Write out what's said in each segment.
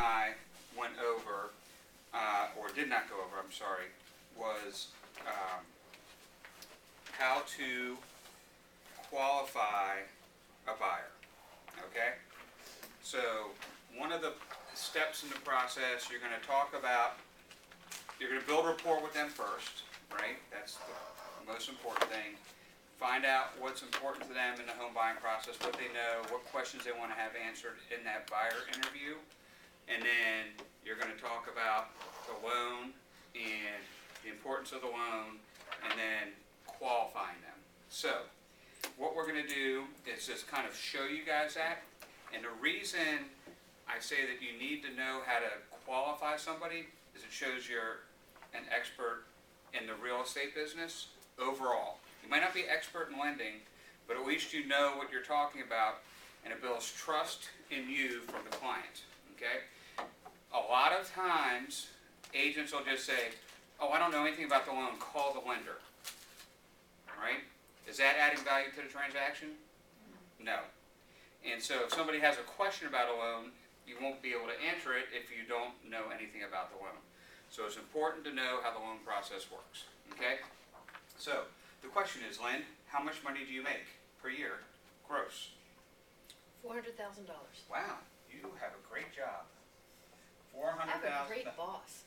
I went over, or did not go over, I'm sorry, was how to qualify a buyer, okay? So one of the steps in the process, you're going to talk about, you're going to build rapport with them first, right? That's the most important thing. Find out what's important to them in the home buying process, what they know, what questions they want to have answered in that buyer interview. And then you're going to talk about the loan and the importance of the loan, and then qualifying them. So what we're going to do is just kind of show you guys that. And the reason I say that you need to know how to qualify somebody is it shows you're an expert in the real estate business overall. You might not be expert in lending, but at least you know what you're talking about, and it builds trust in you from the client, okay? A lot of times, agents will just say, oh, I don't know anything about the loan, call the lender, all right? Is that adding value to the transaction? No. And so if somebody has a question about a loan, you won't be able to answer it if you don't know anything about the loan. So it's important to know how the loan process works, okay? So the question is, Lynn, how much money do you make per year, gross? $400,000. Wow, you have a great job. $400,000. I have a great boss.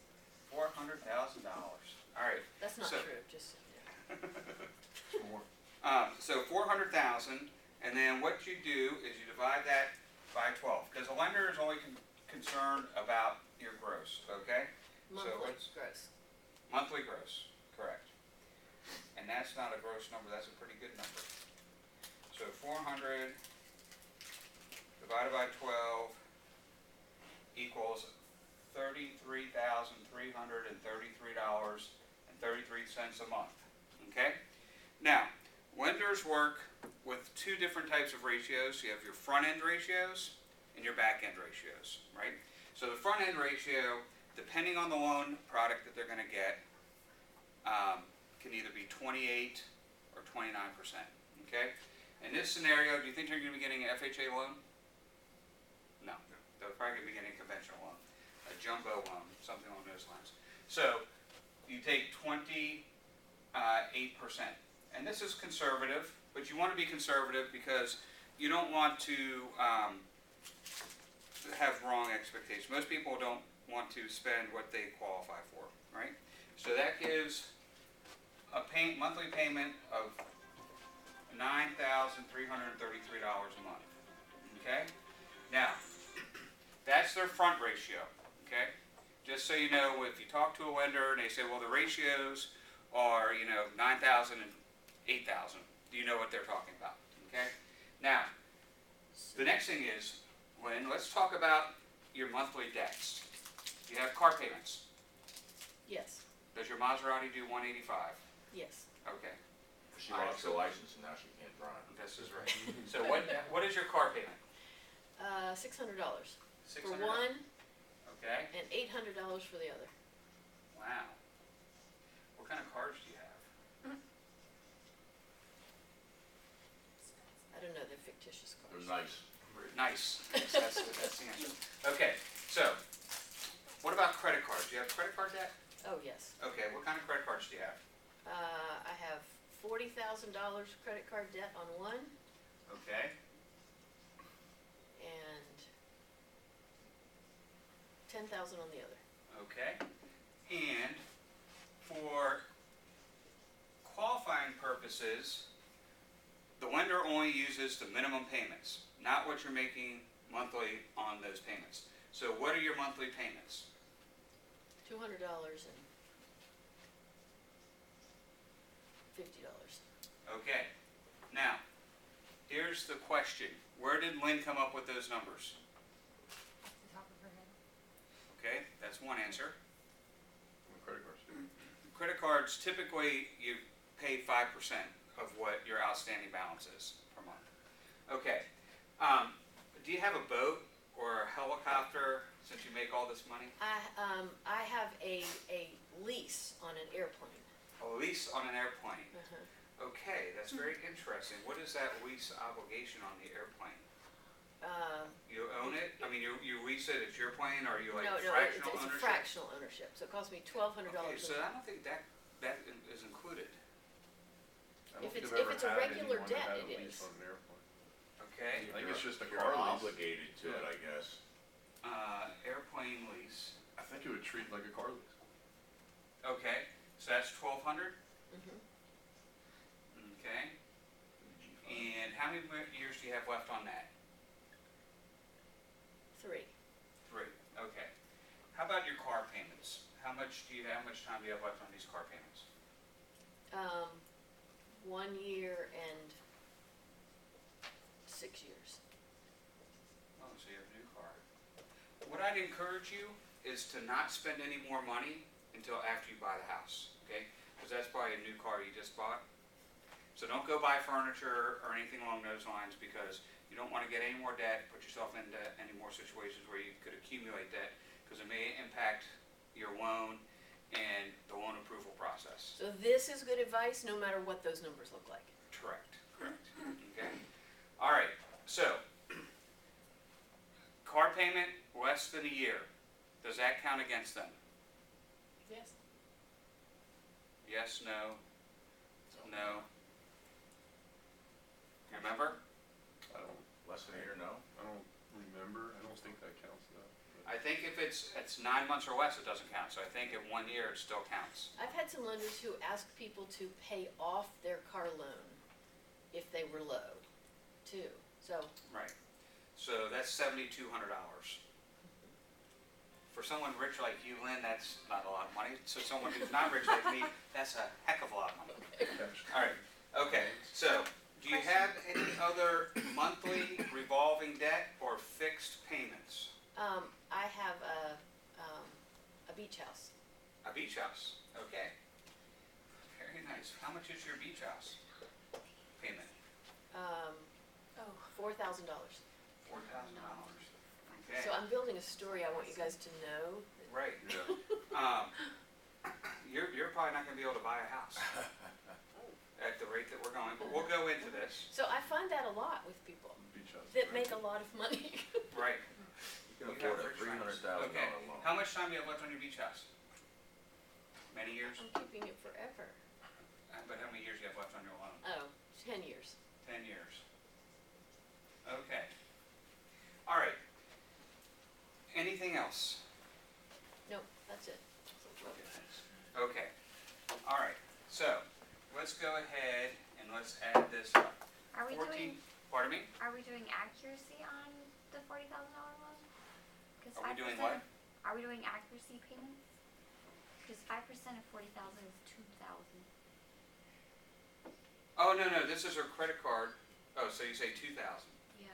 $400,000. All right. That's not true. Just More. So 400,000, and then what you do is you divide that by 12, because the lender is only concerned about your gross, okay? monthly So gross. monthly gross, correct. And that's not a gross number, that's a pretty good number. So 400 divided by 12 equals $33,333.33 a month, okay? Now, lenders work with two different types of ratios. You have your front-end ratios and your back-end ratios, right? So the front-end ratio, depending on the loan product that they're going to get, can either be 28 or 29%, okay? In this scenario, do you think they're going to be getting an FHA loan? No. They're probably going to be getting a conventional loan, a jumbo loan, something along those lines. So you take 28%. And this is conservative, but you want to be conservative because you don't want to have wrong expectations. Most people don't want to spend what they qualify for, right? So that gives a monthly payment of $9,333 a month, okay? Now, that's their front ratio, okay? Just so you know, if you talk to a lender and they say, well, the ratios are, 9,000 and 8,000, do you know what they're talking about, okay? Now, the next thing is, Lynn, let's talk about your monthly debts. Do you have car payments? Yes. Does your Maserati do 185? Yes. Okay. She lost her license and now she can't drive. This is right. So what is your car payment? $600 $600. for one, Okay. and $800 for the other. Wow. What kind of cars do you have? I don't know, they're fictitious They're cars. nice. Nice. Yes, that's the answer. Okay. So, what about credit cards? Do you have credit card debt? Oh, yes. Okay. What kind of credit cards do you have? I have $40,000 credit card debt on one, Okay. and $10,000 on the other. Okay. And for qualifying purposes, the lender only uses the minimum payments, not what you're making monthly on those payments. So what are your monthly payments? $200 and $50. Okay. Now, here's the question. Where did Lynn come up with those numbers? Off the top of her head. Okay, that's one answer. Credit cards. Credit cards, typically you pay 5% of what your outstanding balance is per month. Okay. Do you have a boat or a helicopter since you make all this money? I have a lease on an airplane. A lease on an airplane. Uh-huh. Okay, that's very interesting. What is that lease obligation on the airplane? You own it? I mean, you lease it, it's your plane, or are you like no, fractional it's a ownership? fractional ownership, so it costs me $1,200. Okay, so I don't think that is included. I don't If think it's- I've ever if it's a had regular anyone that debt, had a it lease is. on an airplane. Okay, I think it's just a You're car lease. obligated to it, I guess. airplane lease. I think it would treat like a car lease. Okay, so that's 1,200, Mhm. okay? And how many years do you have left on that? 3. 3, okay. How about your car payments? How much time do you have left on these car payments? 1 year and 6 years. Oh, so you have a new car. What I'd encourage you is to not spend any more money until after you buy the house, okay? Because that's probably a new car you just bought. So don't go buy furniture or anything along those lines, because you don't want to get any more debt, put yourself into any more situations where you could accumulate debt, because it may impact your loan and the loan approval process. So this is good advice, no matter what those numbers look like. Correct, okay? All right, so, car payment less than a year, does that count against them? Yes. Yes, no, no? You remember? I don't, Less than a year, no? I don't remember. I don't think that counts though. I think if it's 9 months or less, it doesn't count, so I think at 1 year, it still counts. I've had some lenders who ask people to pay off their car loan if they were low, too. So, Right. So that's $7,200. For someone rich like you, Lynn, that's not a lot of money. So someone who's not rich like me, that's a heck of a lot of money. All right, okay, so do you have any other monthly revolving debt or fixed payments? I have a beach house. A beach house, okay. Very nice. How much is your beach house payment? $4,000. $4,000. Okay. So I'm building a story I want you guys to know. Right. Yeah. You're probably not gonna be able to buy a house at the rate that we're going, but we'll go into this. So I find that a lot with people Beach house. that make a lot of money. Right. You can You got afford a rich friends. $300,000 Okay. loan. How much time do you have left on your beach house? Many years? I'm keeping it forever. But how many years do you have left on your loan? Oh, 10 years. 10 years. Okay. All right. Anything else? Nope, that's it. Okay. All right. So let's go ahead and let's add this up. Are we 14. doing, Pardon me? are we doing accuracy on the $40,000 loan? 'Cause Are we doing 5% what? Are we doing accuracy payments? Cause 5% of 40,000 is 2,000. Oh, no, this is her credit card. Oh, so you say 2,000. Yeah.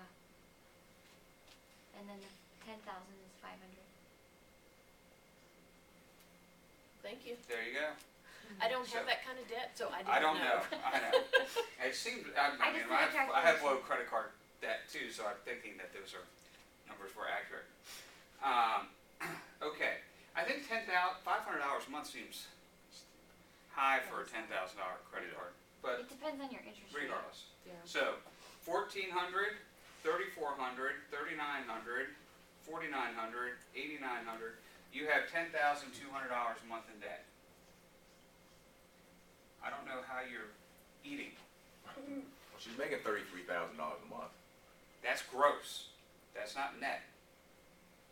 And then the 10,000 is 500. Thank you. There you go. I don't So- have that kind of debt, so I I don't don't know. I know. It seemed, I I mean, just did a I have calculation. low credit card debt too, so I'm thinking that those numbers were accurate. Okay, I think $500 a month seems high for a $10,000 credit card, but It depends on your interest rate. regardless. Yeah. So, 1,400, 3,400, 3,900, 4,900, 8,900. You have $10,200 a month in debt. I don't know how you're eating. Well, she's making $33,000 a month. That's gross. That's not net.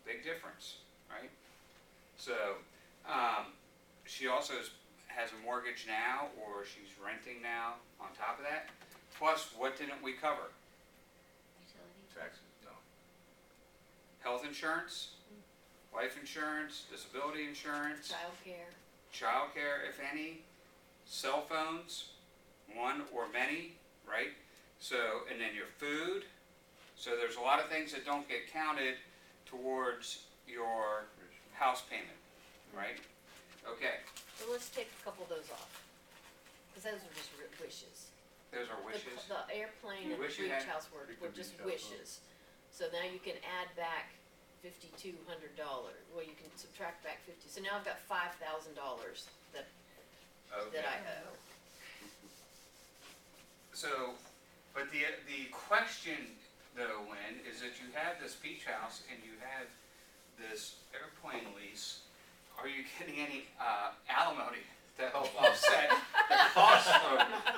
Big difference, right? So, she also has a mortgage now, or she's renting now on top of that. Plus, what didn't we cover? Utilities. Taxes, no. Health insurance, life insurance, disability insurance, Childcare. childcare, if any, cell phones, one or many, right? So, and then your food. So there's a lot of things that don't get counted towards your house payment, right? Okay, So let's take a couple of those off. Because those are just wishes. those are The- wishes. The airplane and the Wish you beach had- house were Pick the just beach house up. wishes. So now you can add back $5,200. Well, you can subtract back 50. So now I've got $5,000 that Okay. I owe. So, but the question though, Lynn, is that you have this beach house and you have this airplane lease. Are you getting any alimony to help offset the cost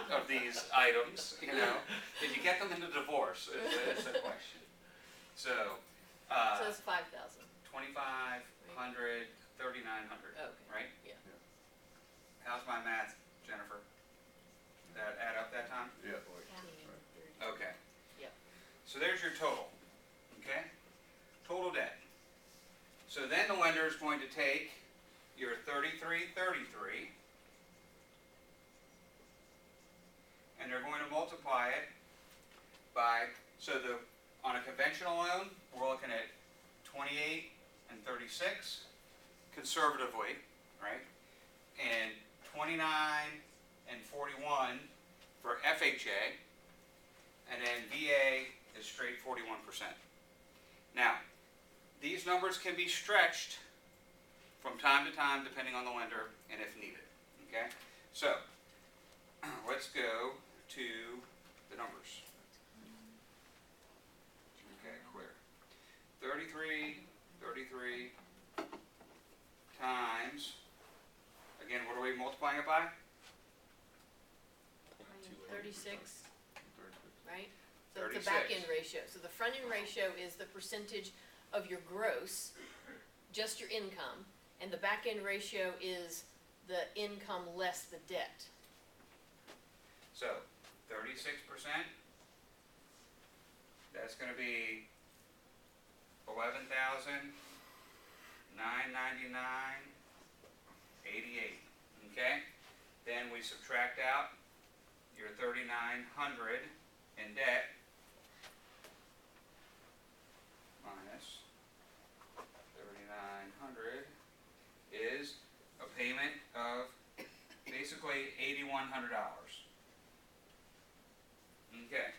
of these items, you know? Did you get them into divorce, is the question. So, So it's 5,000. 2,500, 3,900, Okay. right? Yeah. How's my math, Jennifer? That add up that time? Yeah. 30. Okay. Yep. So there's your total, okay? Total debt. So then the lender is going to take your 3333, and they're going to multiply it by, on a conventional loan, we're looking at 28 and 36, conservatively, right? And 29 and 41 for FHA, and then VA is straight 41%. Now, these numbers can be stretched from time to time depending on the lender and if needed, okay? So, let's go to the numbers. Okay, clear. 33 times, again, what are we multiplying it by? 36, 36. right? So it's a 36. back-end ratio. So the front-end ratio is the percentage of your gross, just your income, and the back-end ratio is the income less the debt. So, 36%, that's gonna be 11,999.88, okay? Then we subtract out your 3,900 in debt minus 3,900 is a payment of basically $8,100. Okay,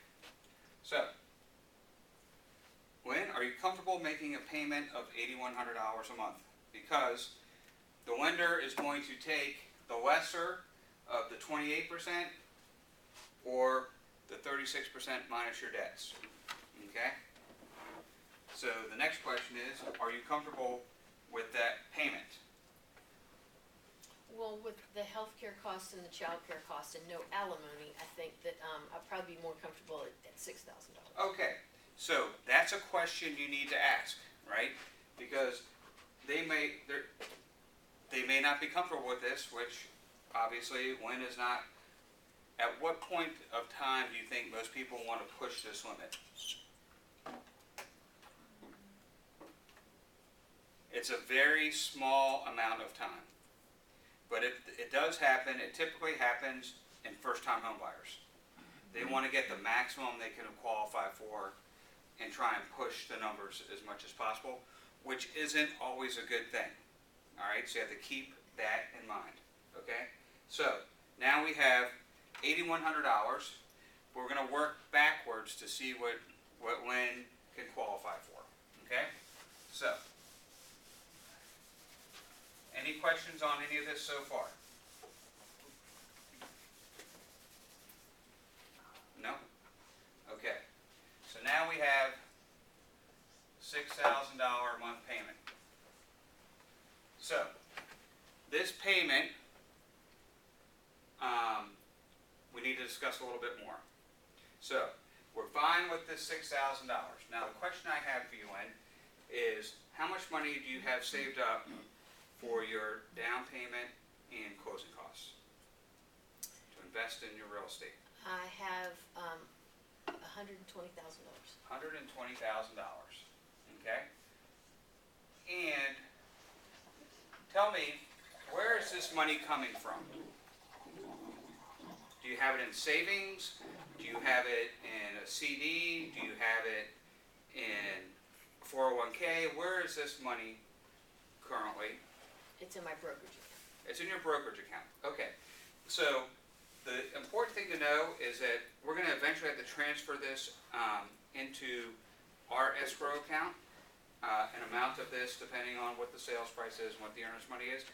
so, Lynn, are you comfortable making a payment of $8,100 a month? Because the lender is going to take the lesser of the 28% or the 36% minus your debts, okay? So the next question is, are you comfortable with that payment? Well, with the healthcare costs and the childcare costs and no alimony, I think that I'd probably be more comfortable at $6,000. Okay, so that's a question you need to ask, right? Because they may not be comfortable with this, which obviously Lynn is not. At what point of time do you think most people want to push this limit? It's a very small amount of time. But it does happen, it typically happens in first-time home buyers. They want to get the maximum they can qualify for and try and push the numbers as much as possible, which isn't always a good thing. All right, so you have to keep that in mind, okay? So, now we have $8,100. We're going to work backwards to see what Lynn can qualify for, okay? So, any questions on any of this so far? No? Okay. So now we have $6,000 a month payment. So, this payment, we need to discuss a little bit more. So, we're fine with this $6,000. Now, the question I have for you, Lynn, is how much money do you have saved up for your down payment and closing costs to invest in your real estate? I have $120,000. $120,000, okay? And tell me, where is this money coming from? Do you have it in savings? Do you have it in a CD? Do you have it in 401k? Where is this money currently? It's in my brokerage account. It's in your brokerage account. Okay. So the important thing to know is that we're going to eventually have to transfer this into our escrow account. An amount of this, depending on what the sales price is and what the earnest money is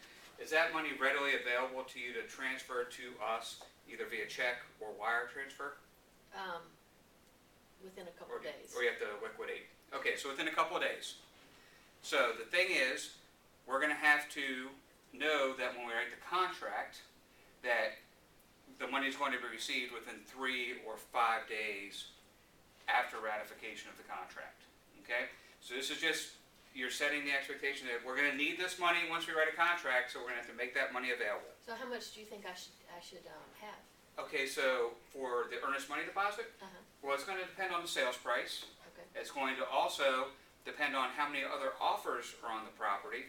that money readily available to you to transfer to us, either via check or wire transfer? within a couple Or of days. Or you have to liquidate. Okay, so within a couple of days. So the thing is, we're gonna have to know that when we write the contract, that the money's going to be received within 3 or 5 days after ratification of the contract, okay? So this is just, you're setting the expectation that we're gonna need this money once we write a contract, so we're gonna have to make that money available. So how much do you think I should have? Okay, so for the earnest money deposit, Uh-huh, well, it's gonna depend on the sales price. okay, It's going to also depend on how many other offers are on the property,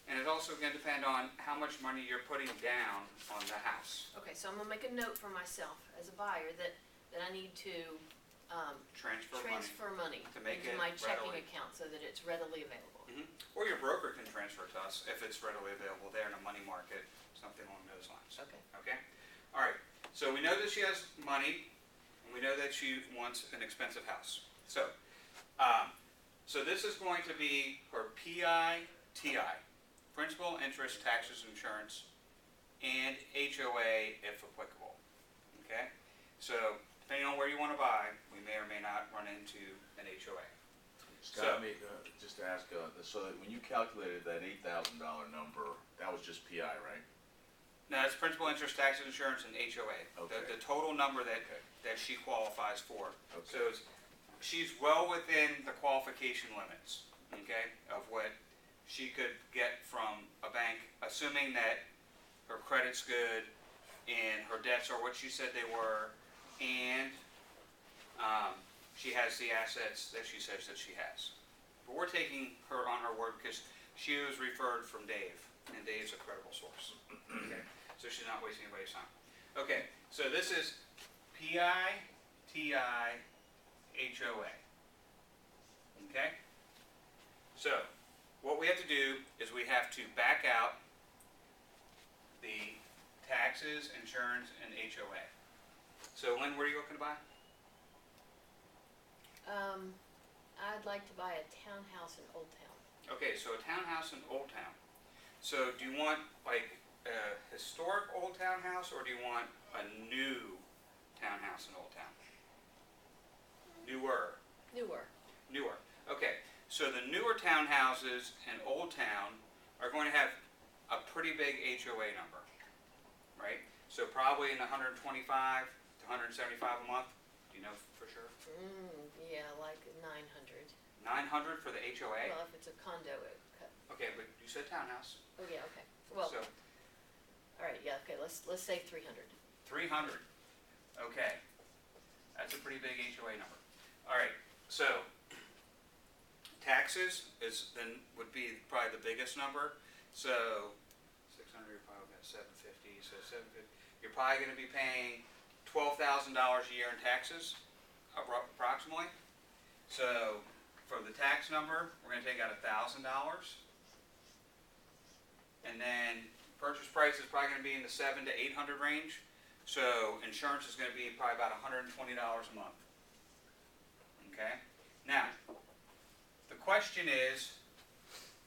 and it's also gonna depend on how much money you're putting down on the house. okay, so I'm gonna make a note for myself as a buyer that I need to, transfer money To make into it my checking readily. account so that it's readily available. Or your broker can transfer it to us if it's readily available there in a money market, something along those lines. Okay, Okay? All right, so we know that she has money, and we know that she wants an expensive house. So, so this is going to be her PITI, principal, interest, taxes, insurance, and HOA if applicable. Okay? So, depending on where you want to buy, we may or may not run into an HOA. Scott, just to ask, so that when you calculated that $8,000 number, that was just PI, right? No, it's principal, interest, taxes, insurance, and HOA. Okay. The total number that, Okay. that she qualifies for. Okay. So she's well within the qualification limits, okay, of what she could get from a bank, assuming that her credit's good and her debts are what she said they were, and she has the assets that she says that she has. But we're taking her on her word because she was referred from Dave, and Dave's a credible source. Okay, so she's not wasting anybody's time. Okay, so this is PITI HOA. Okay? So, what we have to do is we have to back out the taxes, insurance, and HOA. So, Lynn, where are you looking to buy? I'd like to buy a townhouse in Old Town. Okay, so a townhouse in Old Town. So, do you want like a historic Old Town house, or do you want a new townhouse in Old Town? Newer. Newer. Okay, so the newer townhouses in Old Town are going to have a pretty big HOA number, right? So probably in the 125 to 175 a month. Do you know for sure? Yeah, like 900. 900 for the HOA? Well, if it's a condo, it cut. Okay, but you said townhouse. Oh, yeah, okay. Well, So all right, yeah, okay, let's say 300. 300. Okay, that's a pretty big HOA number. All right, so taxes would be probably the biggest number. So 600, you're probably at 750. So 750, you're probably going to be paying $12,000 a year in taxes, approximately. So for the tax number, we're going to take out $1,000, and then purchase price is probably going to be in the $700 to $800 range. So insurance is going to be probably about $120 a month. Okay? Now, the question is,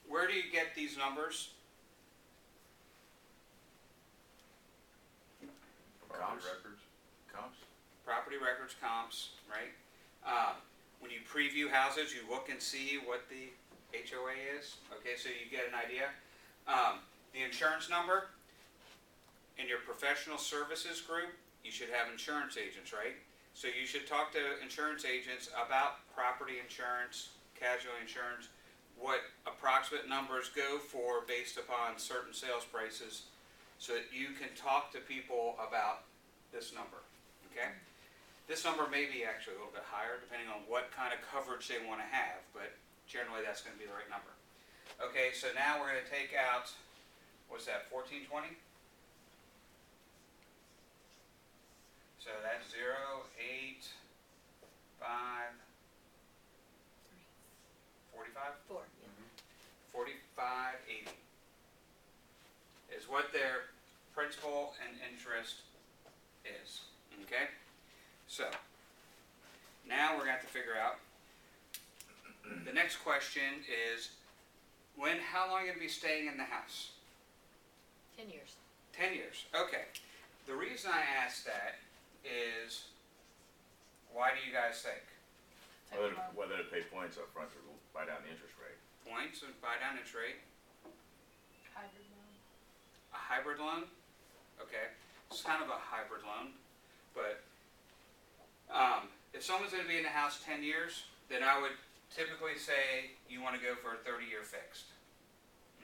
where do you get these numbers? Comps? Records. Comps? Property records, comps, right? When you preview houses, you look and see what the HOA is. Okay, so you get an idea. The insurance number, in your professional services group, you should have insurance agents, right? So you should talk to insurance agents about property insurance, casualty insurance, what approximate numbers go for based upon certain sales prices, so that you can talk to people about this number, okay? This number may be actually a little bit higher depending on what kind of coverage they want to have, but generally that's going to be the right number. Okay, so now we're going to take out, what's that, 1420? So that's 0, 8, 5, 45? 4, yeah. 4580 is what their principal and interest is. Okay? So, now we're going to have to figure out, the next question is, how long are you going to be staying in the house? 10 years. 10 years. Okay. The reason I ask that is, why do you guys think? type of loan. Whether to pay points up front or buy down the interest rate. Points and buy down interest rate. Hybrid loan. A hybrid loan, okay, it's kind of a hybrid loan, but, if someone's gonna be in the house 10 years, then I would typically say you wanna go for a 30-year fixed,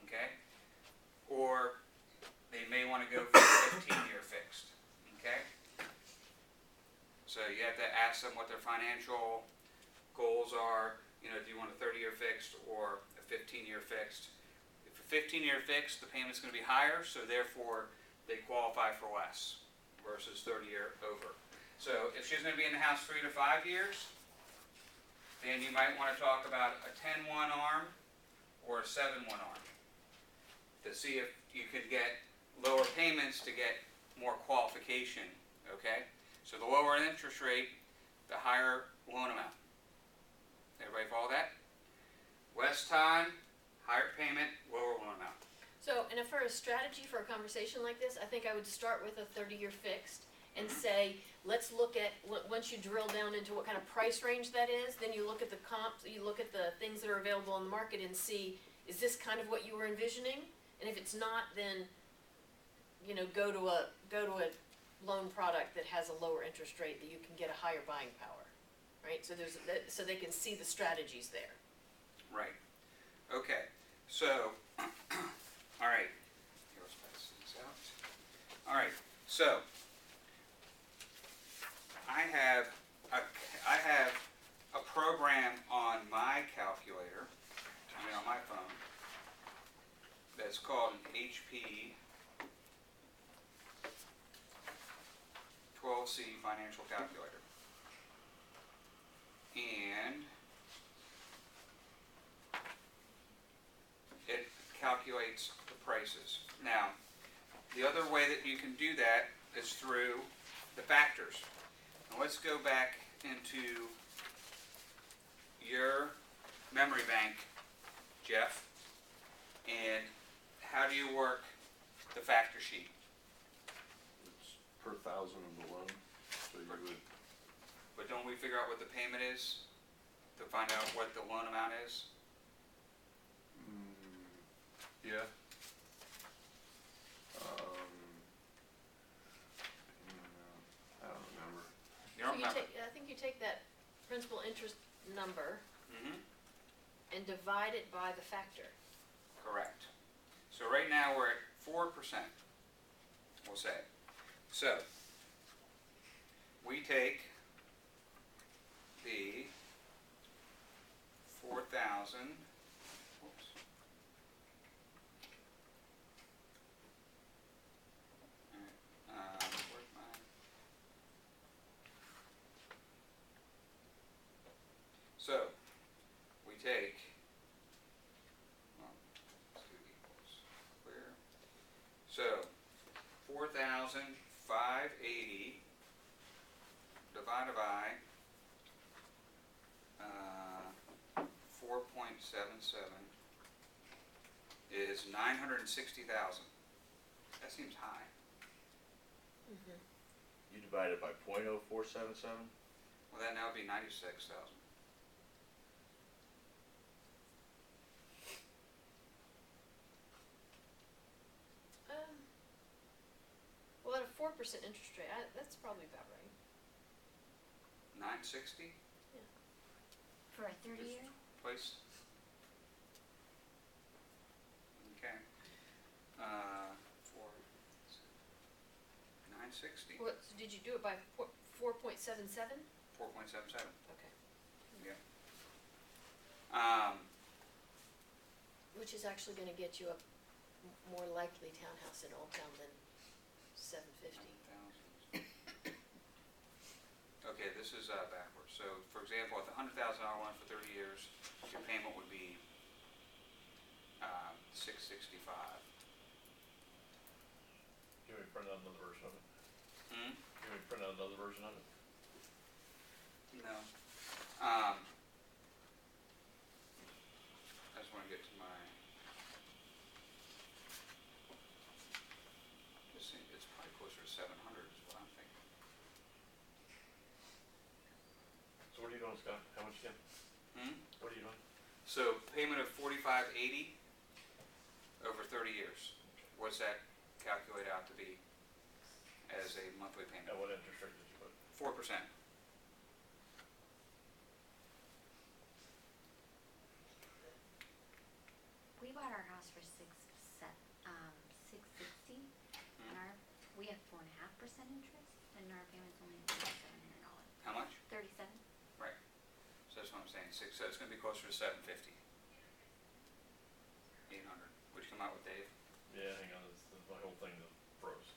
okay? Or they may wanna go for a 15-year fixed, okay? So you have to ask them what their financial goals are, you know, do you want a 30-year fixed or a 15-year fixed? If a 15-year fixed, the payment's gonna be higher, so therefore they qualify for less versus 30-year over. So if she's gonna be in the house 3 to 5 years, then you might wanna talk about a 10-1 arm or a 7-1 arm to see if you could get lower payments to get more qualification, okay? So the lower interest rate, the higher loan amount. Everybody follow that? Less time, higher payment, lower loan amount. So, and for a strategy for a conversation like this, I think I would start with a 30-year fixed and say, let's look at, once you drill down into what kind of price range that is, then you look at the comps, you look at the things that are available on the market and see, is this kind of what you were envisioning? And if it's not, then, you know, go to a loan product that has a lower interest rate that you can get a higher buying power, right? So so they can see the strategies there. Right. Okay. So, all right. Here, let's pass these out. All right. So, I have a program on my calculator, I mean on my phone, that's called an HP 12C financial calculator. And it calculates the prices. Now, the other way that you can do that is through the factors. Now let's go back into your memory bank, Jeff, and how do you work the factor sheet? It's per thousand of the loan, so you would, But don't we figure out what the payment is to find out what the loan amount is? yeah. I don't remember. You don't remember? I think you take that principal interest number Mm-hmm. and divide it by the factor. Correct. So right now we're at 4%, we'll say. So, we take the 4,000, whoops. Alright, where's mine? So, we take, well, let's do equals, clear. So, 4,580 divided by 4.77 is 960,000. That seems high. Mm-hmm. You divide it by .0477? Well, that now would be 96,000. Well, at a 4% interest rate, that's probably about right. 960, For a 30-year? please. Okay. 960, What, so did you do it by 4.77? 4.77. Okay. Yeah. Which is actually gonna get you a more likely townhouse in Old Town than 750. 9,000. Okay, this is backwards. So, for example, at the $100,000 one for 30 years, your payment would be $665. You want me to print out another version of it? Hmm? You want me to print out another version of it? No. I just want to get to my. Just think it's probably closer to 700 is what I'm thinking. So what are you doing, Scott? How much again? What are you doing? So payment of $45.80 over 30 years. What's that calculate out to be as a monthly payment? At what interest rate did you put? 4%. We bought our house for 660, and we have 4.5% interest, and our payment's only $3,700. How much? 37. Right. So that's what I'm saying. So it's going to be closer to 750. 800. Would you come out with Dave? Yeah, hang on, my whole thing that froze.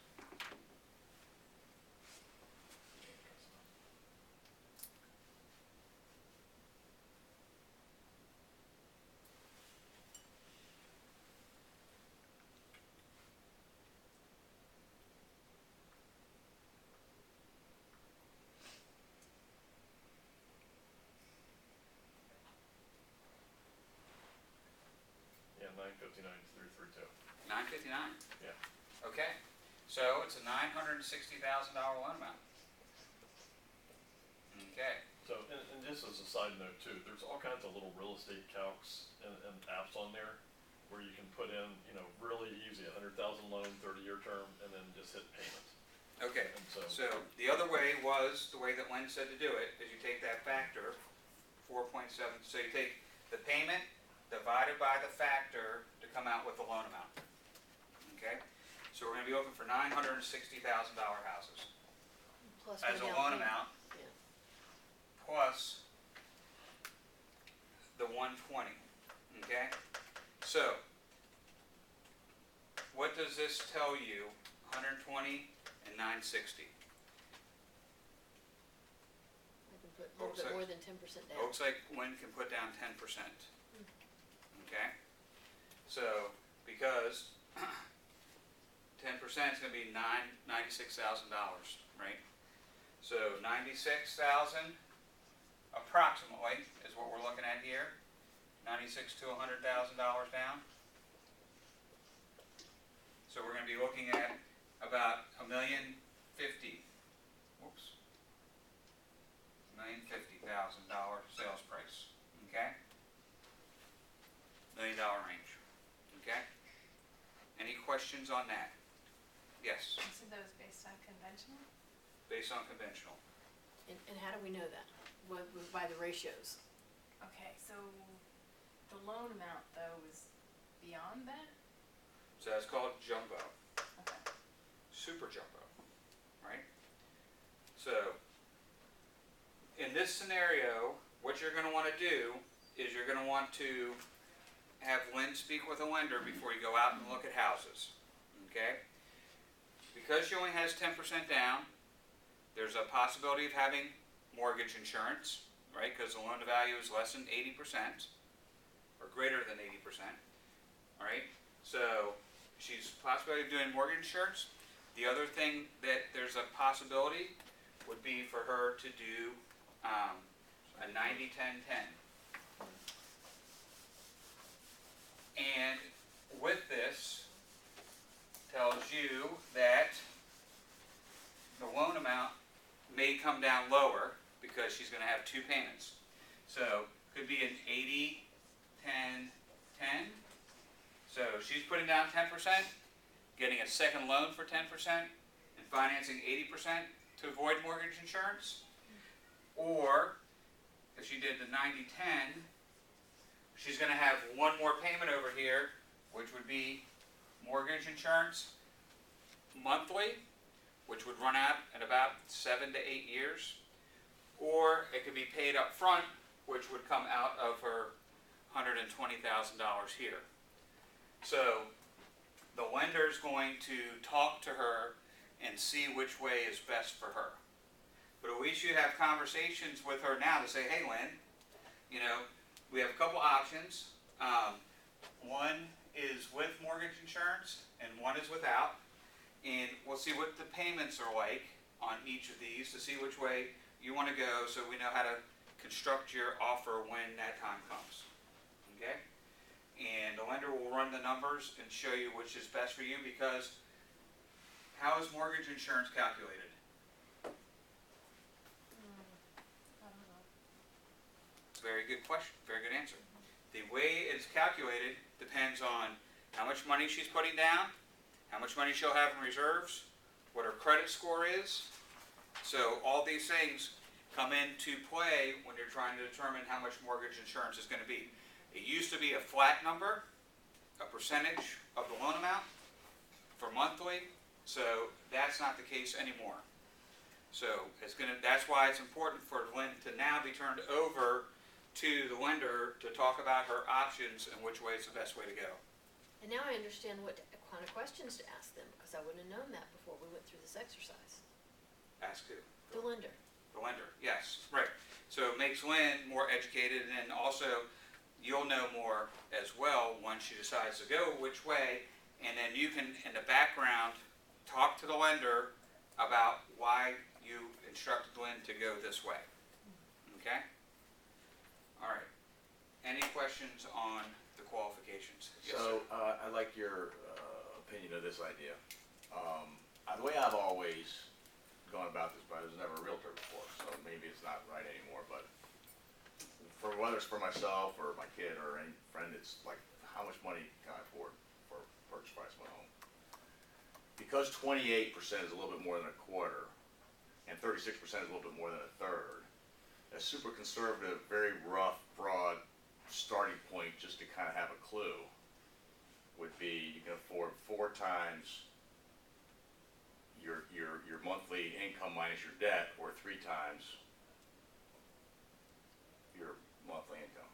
Yeah, 959 is 332. 959. Yeah. Okay. So it's a $960,000 loan amount. Okay. So, and just as a side note too, there's all kinds of little real estate calcs and apps on there where you can put in, really easy, 100,000 loan, 30-year term, and then just hit payment. Okay. And so, So the other way was, the way that Lynn said to do it, is you take that factor, 4.7, so you take the payment divided by the factor to come out with the loan amount. Okay? So we're gonna be looking for $960,000 houses Plus as a my down loan payment. amount, Yeah. plus the 120, okay? So, what does this tell you? 120 and 960. I can put a little Looks bit like- more than 10% It down. looks like Lynn can put down 10%. Okay? So, because 10% is gonna be $96,000, right? So 96,000 approximately is what we're looking at here. 96 to $100,000 down. So we're gonna be looking at about $1,050,000. Whoops. $1,050,000 sales price. Okay? $1 million range. Okay? Any questions on that? Yes, You said that was based on conventional? based on conventional. And how do we know that? By the ratios. Okay, so the loan amount though is beyond that? So that's called jumbo, Okay. super jumbo, right? So, in this scenario, what you're gonna wanna do is you're gonna want to have Lynn speak with a lender before you go out and look at houses, okay? Because she only has 10% down, there's a possibility of having mortgage insurance, right? Because the loan to value is less than 80%, or greater than 80%, all right? So, she's possibility of doing mortgage insurance. The other thing that there's a possibility would be for her to do a 90-10-10. And with this, tells you that the loan amount may come down lower because she's going to have two payments. So could be an 80-10-10. So she's putting down 10%, getting a second loan for 10%, and financing 80% to avoid mortgage insurance. Or if she did the 90-10, she's going to have one more payment over here, which would be mortgage insurance monthly, which would run out in about 7 to 8 years. Or it could be paid up front, which would come out of her $120,000 here. So the lender's going to talk to her and see which way is best for her. But at least you have conversations with her now to say, hey Lynn, we have a couple options. One is with mortgage insurance and one is without. And we'll see what the payments are like on each of these to see which way you want to go so we know how to construct your offer when that time comes. Okay? And the lender will run the numbers and show you which is best for you, because how is mortgage insurance calculated? I don't know. Very good question, very good answer. The way it's calculated depends on how much money she's putting down, how much money she'll have in reserves, what her credit score is. So all these things come into play when you're trying to determine how much mortgage insurance is going to be. It used to be a flat number, a percentage of the loan amount for monthly, so that's not the case anymore. So that's why it's important for Lynn to now be turned over to the lender to talk about her options and which way is the best way to go. And now I understand what kind of questions to ask them, because I wouldn't have known that before we went through this exercise. Ask who? The lender. The lender, yes, right. So it makes Lynn more educated, and then also you'll know more as well once she decides to go which way, and then you can, in the background, talk to the lender about why you instructed Lynn to go this way. Okay? All right. Any questions on the qualifications? Yes, So, sir. I like your opinion of this idea. The way I've always gone about this, but I was never a realtor before, so maybe it's not right anymore, but for whether it's for myself or my kid or any friend, it's like, how much money can I afford for purchase price of my home? Because 28% is a little bit more than a quarter, and 36% is a little bit more than a third, a super conservative, very rough, broad starting point, just to kind of have a clue, would be you can afford 4 times your monthly income minus your debt, or 3 times your monthly income.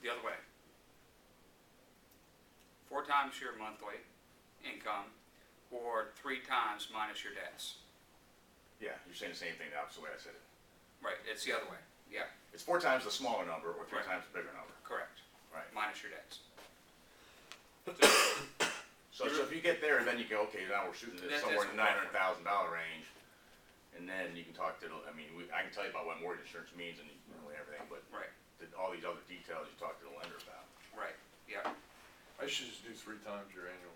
The other way. 4 times your monthly income, or 3 times minus your debts. Yeah, you're saying the same thing, the opposite way I said it. Right, it's the other way. Yeah, It's 4 times the smaller number, or 3 Right. times the bigger number. correct. Right. Minus your debts. So if you get there, then you go, okay, now we're shooting this That's somewhere in the what we're $900,000 range, and then you can talk to, I mean, I can tell you about what mortgage insurance means and really everything, but Right, all these other details you talk to the lender about. right, yeah. I should just do 3 times your annual.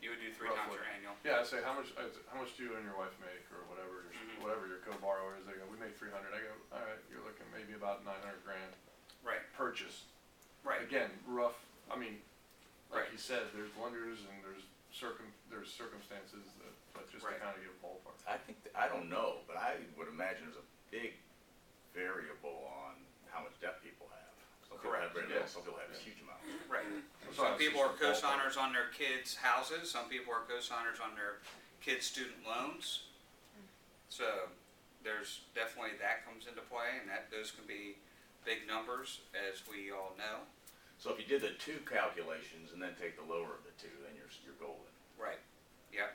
You would do 3 times Roughly. your annual. Yeah, I say, how much do you and your wife make, or whatever, Mhm. whatever your co-borrower is, they go, we make 300, I go, alright, you're looking maybe about 900 grand Right, purchase. right, Again, rough, I mean, like Right. you said, there's lenders and there's circumstances that, but just to Right. kinda give a ballpark. I think, I don't know, but I would imagine there's a big variable on how much debt people have. Some people have very little, Correct. some people have a Yeah. huge amount. right. That's why Some it's people are just a ballpark. co-signers on their kids' houses, some people are co-signers on their kids' student loans. So there's definitely that comes into play, and those can be big numbers, as we all know. So if you did the 2 calculations and then take the lower of the 2, then you're golden. Right, yeah.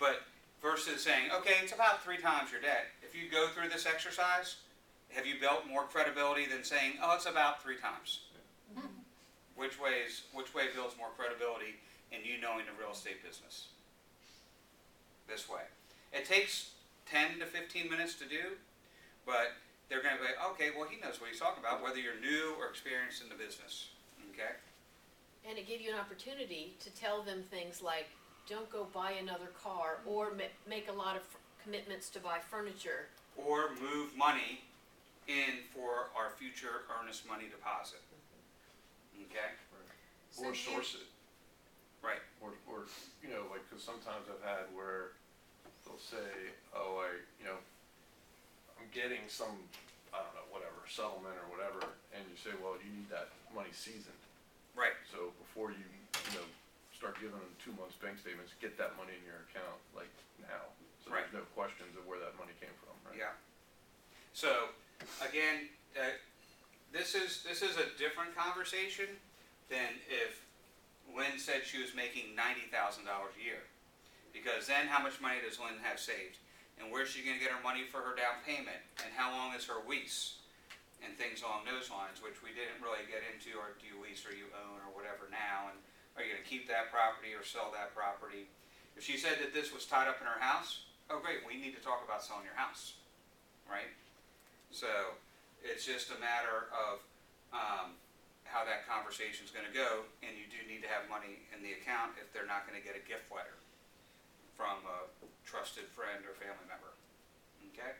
But versus saying, okay, it's about 3 times your debt, if you go through this exercise, have you built more credibility than saying, oh, it's about 3 times? Which way builds more credibility in you knowing the real estate business? This way. It takes 10 to 15 minutes to do, but they're going to be, okay, well, he knows what he's talking about, whether you're new or experienced in the business, okay? And it gave you an opportunity to tell them things like, don't go buy another car, or make a lot of commitments to buy furniture. Or move money in for our future earnest money deposit, okay? Or source it. Right, Or, you know, like, cause sometimes I've had where they'll say, oh, I'm getting some, I don't know, whatever, settlement or whatever, and you say, well, you need that money seasoned. right, So before you start giving them 2 months bank statements, get that money in your account, like, now. So Right. there's no questions of where that money came from, right? yeah. So, again, this is a different conversation than if Lynn said she was making $90,000 a year. Because then how much money does Lynn have saved? And where's she gonna get her money for her down payment? And how long is her lease? And things along those lines, which we didn't really get into, or do you lease or you own or whatever now, and are you gonna keep that property or sell that property? If she said that this was tied up in her house, oh great, we need to talk about selling your house, right? So, it's just a matter of, how that conversation's gonna go, and you do need to have money in the account if they're not gonna get a gift letter from a trusted friend or family member, okay?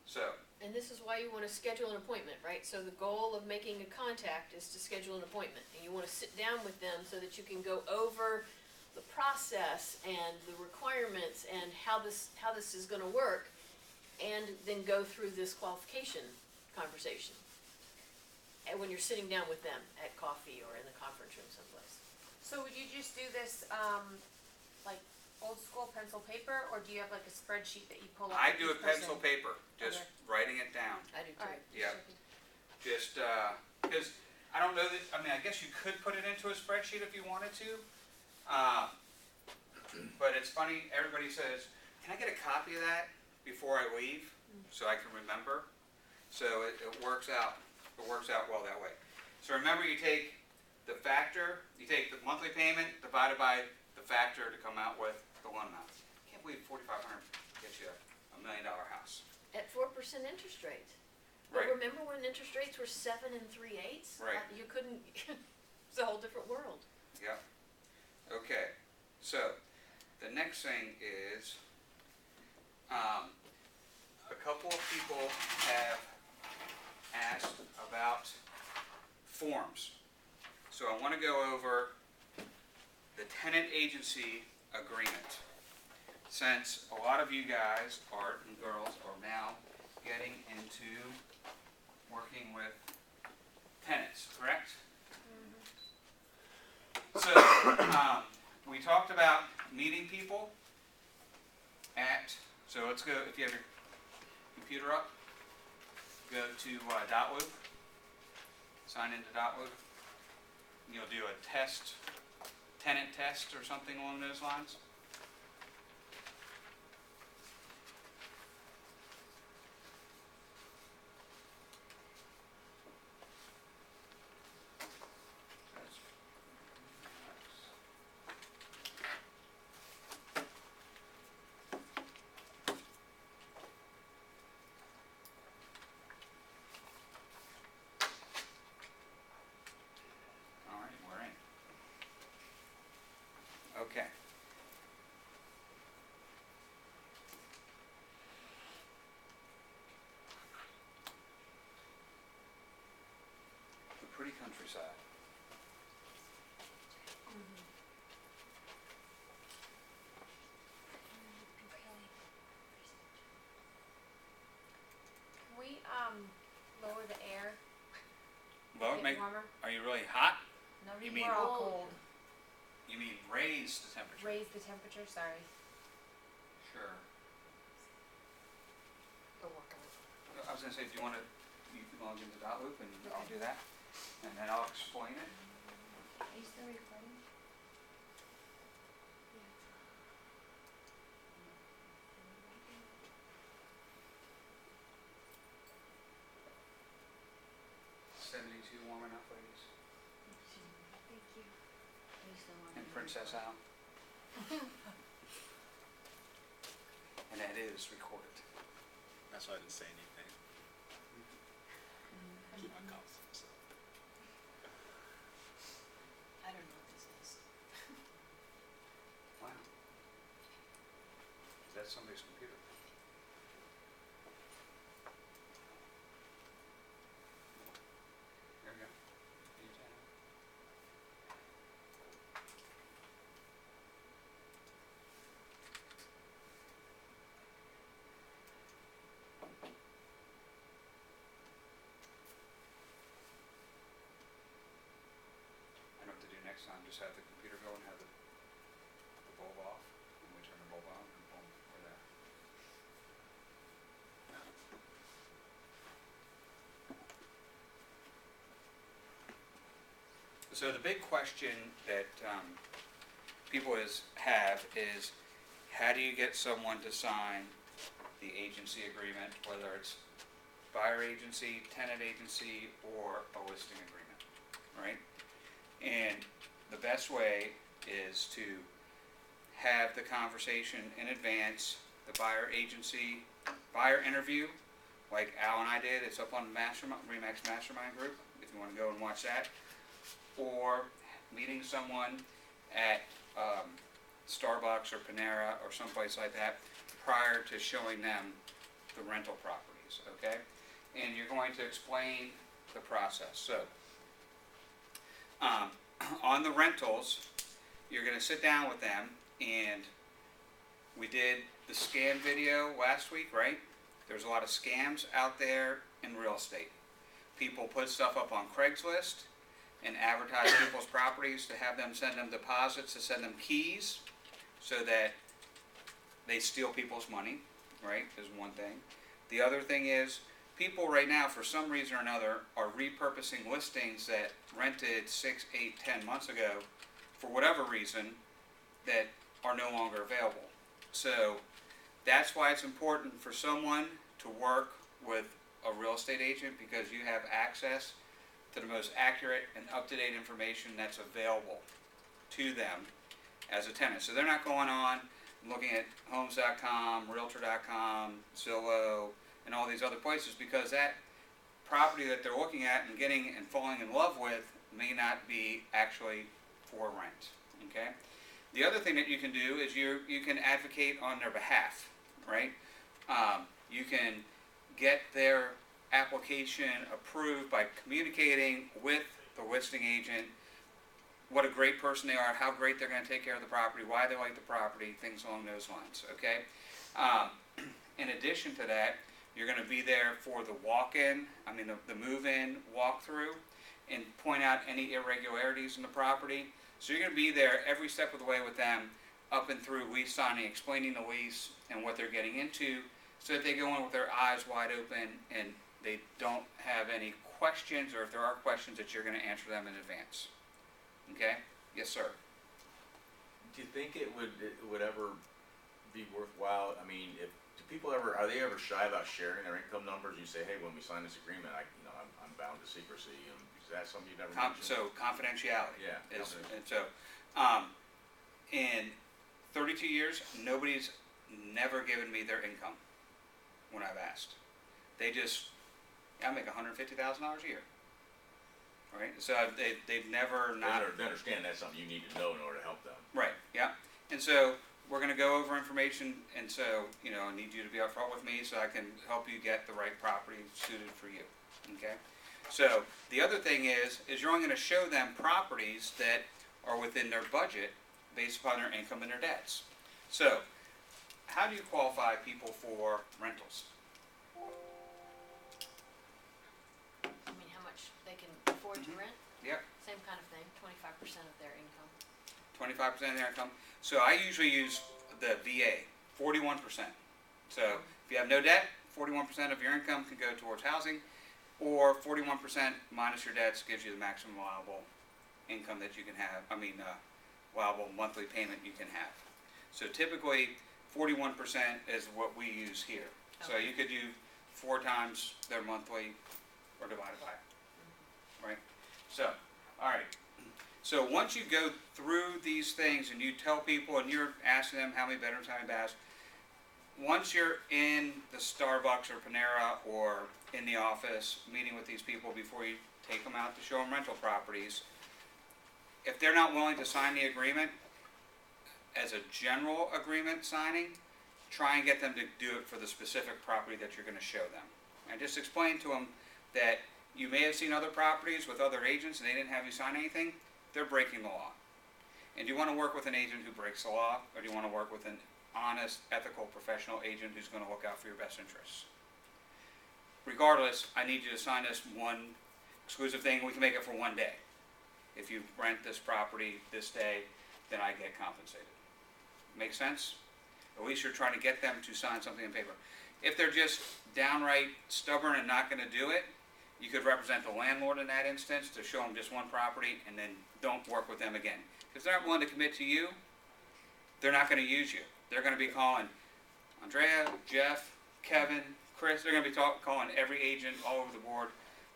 So, And this is why you wanna schedule an appointment, right? So the goal of making a contact is to schedule an appointment, and you wanna sit down with them so that you can go over the process and the requirements and how this is gonna work, and then go through this qualification conversation. And when you're sitting down with them at coffee or in the conference room someplace. So would you just do this, like old school pencil paper, or do you have like a spreadsheet that you pull up? I with do each it pencil person? paper, just Okay. writing it down. I do too. Alright. Yeah. Just, because I don't know that, I mean, I guess you could put it into a spreadsheet if you wanted to. But it's funny, everybody says, can I get a copy of that before I leave, so I can remember? So it works out well that way. So remember, you take the factor, you take the monthly payment divided by the factor to come out with the loan amount. Can't believe $4,500 gets you $1 million house. At 4% interest rate. But Right. remember when interest rates were 7 3/8? Right. You couldn't, it's a whole different world. Yep. Okay, so the next thing is, a couple of people have asked about forms. So I want to go over the tenant agency agreement. Since a lot of you guys and girls are now getting into working with tenants, correct? So, we talked about meeting people so let's go, if you have your computer up, go to Dotloop, sign into Dotloop. You'll do a tenant test or something along those lines. Okay. The pretty countryside. Can we, lower the air, Well, get warmer? are you really hot? No, You we're mean- all cold. You mean raise the temperature? Raise the temperature, sorry. Sure. Go work on it. I was gonna say, do you wanna, you can log into Dotloop and I'll do that, and then I'll explain it. Are you still recording? Yeah. 72 warm enough, ladies. Thank you. Are you still on? And Princess Al. And that is recorded. That's why I didn't say anything. Keep my mouth to myself. I don't know what this is. Wow. That's somebody's computer. There we go. You tap. I know what to do next time, just have the computer go and have the bulb off, and we turn the bulb on, and boom, we're there. So the big question that people have is, how do you get someone to sign the agency agreement, whether it's buyer agency, tenant agency, or a listing agreement, right? And the best way is to have the conversation in advance, the buyer agency, buyer interview, like Al and I did. It's up on Remax Mastermind group, if you want to go and watch that. Or meeting someone at Starbucks or Panera or someplace like that prior to showing them the rental property. properties, okay? And you're going to explain the process. So, on the rentals, you're gonna sit down with them, and we did the scam video last week, right? There's a lot of scams out there in real estate. People put stuff up on Craigslist and advertise people's properties to have them send them deposits, to send them keys, so that they steal people's money, right, is one thing. The other thing is, people right now, for some reason or another, are repurposing listings that rented 6, 8, 10 months ago, for whatever reason, that are no longer available. So that's why it's important for someone to work with a real estate agent, because you have access to the most accurate and up-to-date information that's available to them as a tenant. So they're not going on and looking at homes.com, realtor.com, Zillow, and all these other places, because that property that they're looking at and getting and falling in love with may not be actually for rent, okay? The other thing that you can do is you can advocate on their behalf, right? You can get their application approved by communicating with the listing agent what a great person they are, how great they're going to take care of the property, why they like the property, things along those lines, okay? In addition to that, you're going to be there for the walk-in, the move-in walkthrough, and point out any irregularities in the property. So you're going to be there every step of the way with them, up and through lease signing, explaining the lease and what they're getting into, so that they go in with their eyes wide open and they don't have any questions, or if there are questions, that you're going to answer them in advance. Okay? Yes, sir. Do you think it would ever be worthwhile? I mean, are they ever shy about sharing their income numbers? You say, hey, when we sign this agreement, I'm bound to secrecy. Is that something you've never mentioned? So confidentiality. Yeah. Is, and so, in 32 years, nobody's never given me their income when I've asked. They just, I make $150,000 a year. Right? So they've never not. They understand that's something you need to know in order to help them. Right. Yeah. And so we're going to go over information, and so I need you to be upfront with me so I can help you get the right property suited for you. Okay. So the other thing is you're only going to show them properties that are within their budget based upon their income and their debts. So how do you qualify people for rentals? I mean, how much they can afford to rent? Yep. Same kind of thing, 25% of their income. 25% of their income. So I usually use the VA, 41%. So if you have no debt, 41% of your income can go towards housing, or 41% minus your debts gives you the maximum allowable income that you can have, allowable monthly payment you can have. So typically, 41% is what we use here. So Okay. you could do 4 times their monthly, or divided by it, right? So, all right. So once you go through these things and you tell people and you're asking them how many bedrooms, how many baths, once you're in the Starbucks or Panera or in the office meeting with these people before you take them out to show them rental properties, if they're not willing to sign the agreement as a general agreement signing, try and get them to do it for the specific property that you're going to show them. And just explain to them that you may have seen other properties with other agents and they didn't have you sign anything. They're breaking the law. And do you want to work with an agent who breaks the law, or do you want to work with an honest, ethical, professional agent who's going to look out for your best interests? Regardless, I need you to sign this one exclusive thing. We can make it for one day. If you rent this property this day, then I get compensated. Make sense? At least you're trying to get them to sign something in paper. If they're just downright stubborn and not going to do it, you could represent the landlord in that instance to show them just one property and then don't work with them again. If they're not willing to commit to you, they're not going to use you. They're going to be calling Andrea, Jeff, Kevin, Chris. They're going to be calling every agent all over the board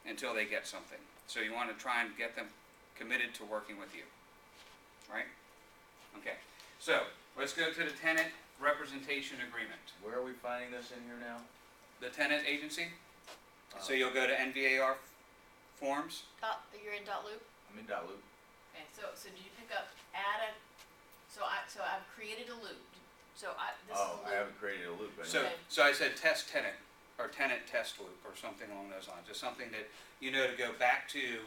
until they get something. So you want to try and get them committed to working with you. Right? Okay. So let's go to the tenant representation agreement. Where are we finding this in here now? The tenant agency. So you'll go to NVAR forms. You're in dot loop? I'm in dot loop. Okay, so do you pick up, so I've created a loop. This is a loop. I haven't created a loop. So Okay. so I said test tenant or tenant test loop or something along those lines. Just something that, you know, to go back to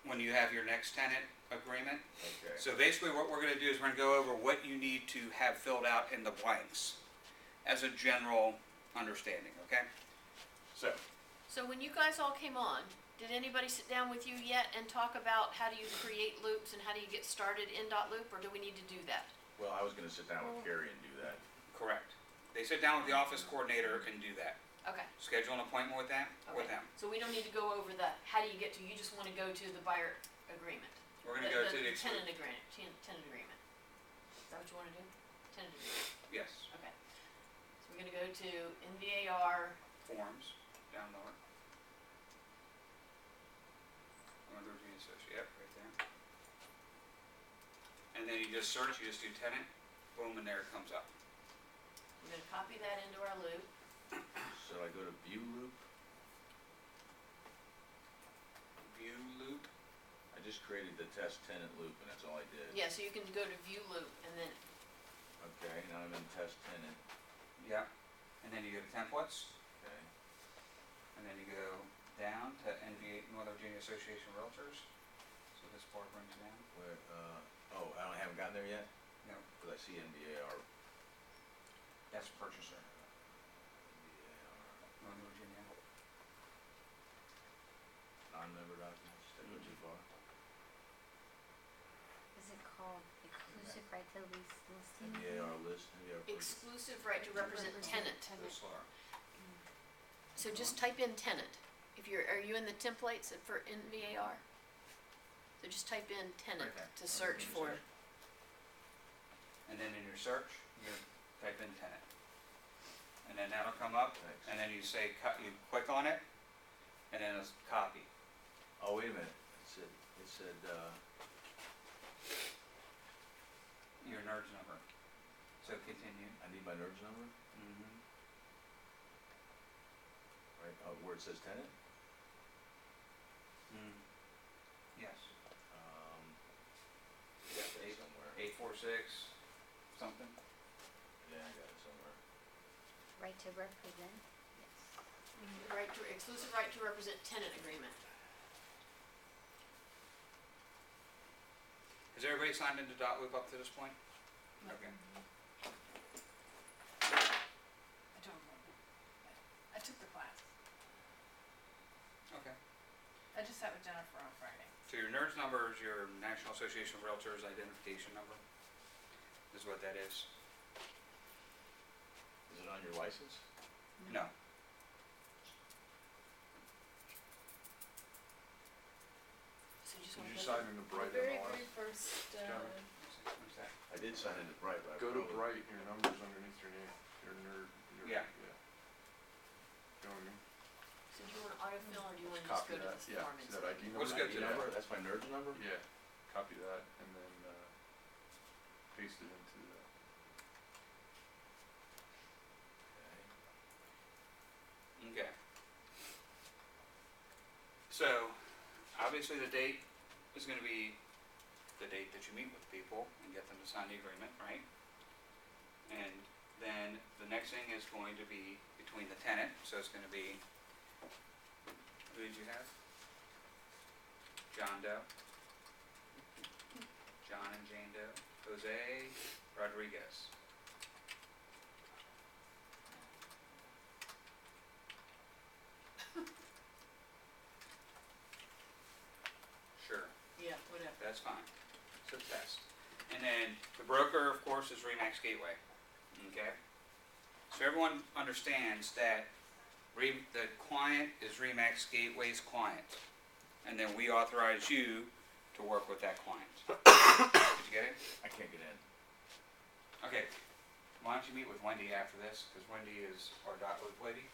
when you have your next tenant agreement. Okay. So basically what we're gonna do is we're gonna go over what you need to have filled out in the blanks as a general understanding, okay? So, So when you guys all came on, did anybody sit down with you yet and talk about how do you create loops and how do you get started in dot loop, or do we need to do that? Well, I was gonna sit down with Carrie and do that. correct. They sit down with the office coordinator and do that. Okay. Schedule an appointment with them, with Okay. them. So we don't need to go over the, how do you get to, you just wanna go to the buyer agreement? We're gonna go to the tenant agreement, tenant agreement. Is that what you wanna do? Tenant agreement, yes, okay. So we're gonna go to NVAR, forms, down lower. Northern Virginia Associate, yep, right there. And then you just search, you just do tenant, boom, and there it comes up. we're gonna copy that into our loop. So I go to view loop, View loop, I just created the test tenant loop and that's all I did. Yeah, so you can go to view loop and then, Okay, now I'm in test tenant, yeah. And then you go to templates, okay. and then you go down to NVA, Northern Virginia Association of Realtors. So this bar brings you down. Where, I haven't gotten there yet? No, Cause I see NBAR, that's purchaser, NBAR, Northern Virginia. non-member documents, did I go too far? Is it called exclusive right to lease listing? NBAR list, NBAR purchase. exclusive right to represent tenant. This slower. So just type in tenant. If you're, are you in the templates for NVAR? So just type in tenant Right there. to search for. And then in your search, you type in tenant. And then that'll come up, Thanks. and then you say, you click on it, and then it's copy. Oh, wait a minute, it said, Your NERDS number. So continue. I need my NERDS number, Mm-hmm. right, where it says tenant? Yes. Got that somewhere, 846, something. yeah, I got it somewhere. Right to represent? Yes. Right to, exclusive right to represent tenant agreement. Has everybody signed into dot loop up to this point? Okay. I don't remember. I took the class. Okay. I just sat with Jennifer on Friday. So your NERDS number is your National Association of Realtors identification number, is what that is. Is it on your license? No. So you just Did wanna you go sign to into The Bright very, MLS? very first, John? What's that? I did sign into Bright, but I Go to probably- Bright, your number's underneath your name, your nerd, your, Yeah. You know what I mean? So do you wanna autofill or do you wanna just Copy go to that, this yeah, form see and that say? ID number? Let's go ID to that. number, that's my NERDS number? Yeah, copy that and then, paste it into the, Okay. Okay. So, obviously the date is gonna be the date that you meet with people and get them to sign the agreement, right? And then the next thing is going to be between the tenant, so it's gonna be, who did you have? John Doe? John and Jane Doe, Jose Rodriguez. Sure. Yeah, whatever. That's fine. It's a test. And then the broker, of course, is Remax Gateway. Okay? So everyone understands that the client is Remax Gateway's client. And then we authorize you to work with that client. Did you get it? I can't get in. Okay. Why don't you meet with Wendy after this? Because Wendy is our dot loop lady.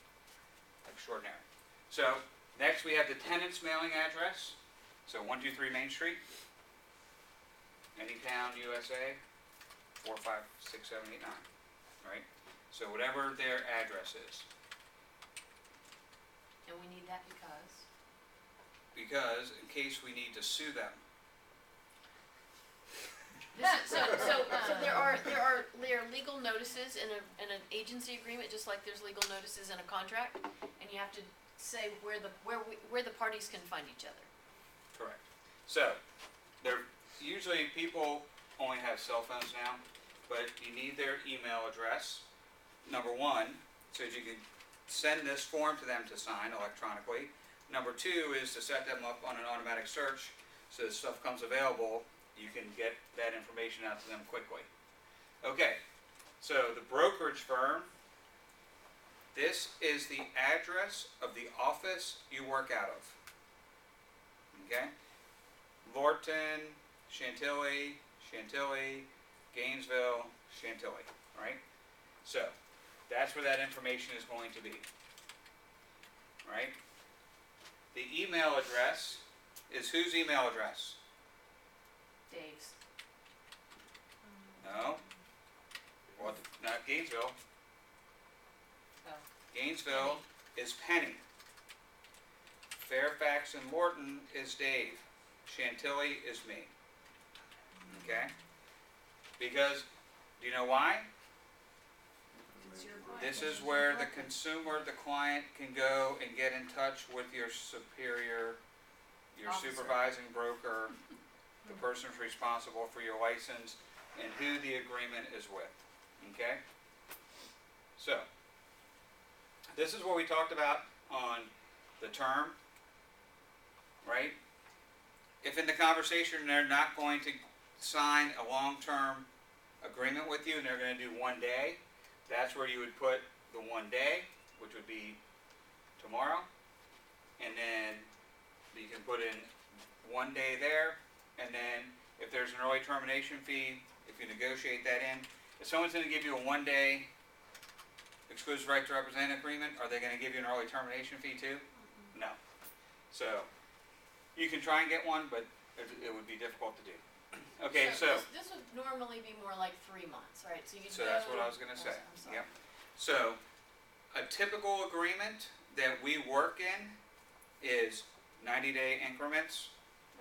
Extraordinary. So, next we have the tenant's mailing address. So 123 Main Street, Anytown, USA, 456-789, right? So whatever their address is, And we need that because? because in case we need to sue them. So there are legal notices in an agency agreement, just like there's legal notices in a contract, and you have to say where the parties can find each other. Correct. So, usually people only have cell phones now, but you need their email address, number one, so that you can send this form to them to sign electronically. Number two is to set them up on an automatic search, so as stuff comes available, you can get that information out to them quickly. Okay, so the brokerage firm, this is the address of the office you work out of. Okay? Lorton, Chantilly, Gainesville, Chantilly, right? So, that's where that information is going to be, right? The email address is whose email address? Dave's. No. Well, not Gainesville. Oh. Gainesville is Penny. Fairfax and Morton is Dave. Chantilly is me. Okay? Because, do you know why? It's your client. This is where the consumer, the client, can go and get in touch with your superior, your Officer. supervising broker, the person who's responsible for your license, and who the agreement is with. Okay? So, this is what we talked about on the term, right? If in the conversation they're not going to sign a long-term agreement with you and they're going to do 1 day, that's where you would put the 1 day, which would be tomorrow, and then you can put in 1 day there, and then if there's an early termination fee, if you negotiate that in, if someone's going to give you a 1 day exclusive right to represent agreement, are they going to give you an early termination fee too? No. So, you can try and get one, but it would be difficult to do. Okay, so This would normally be more like 3 months, right? So you could So that's what I was gonna say, I'm sorry. yep. So, a typical agreement that we work in is 90-day increments,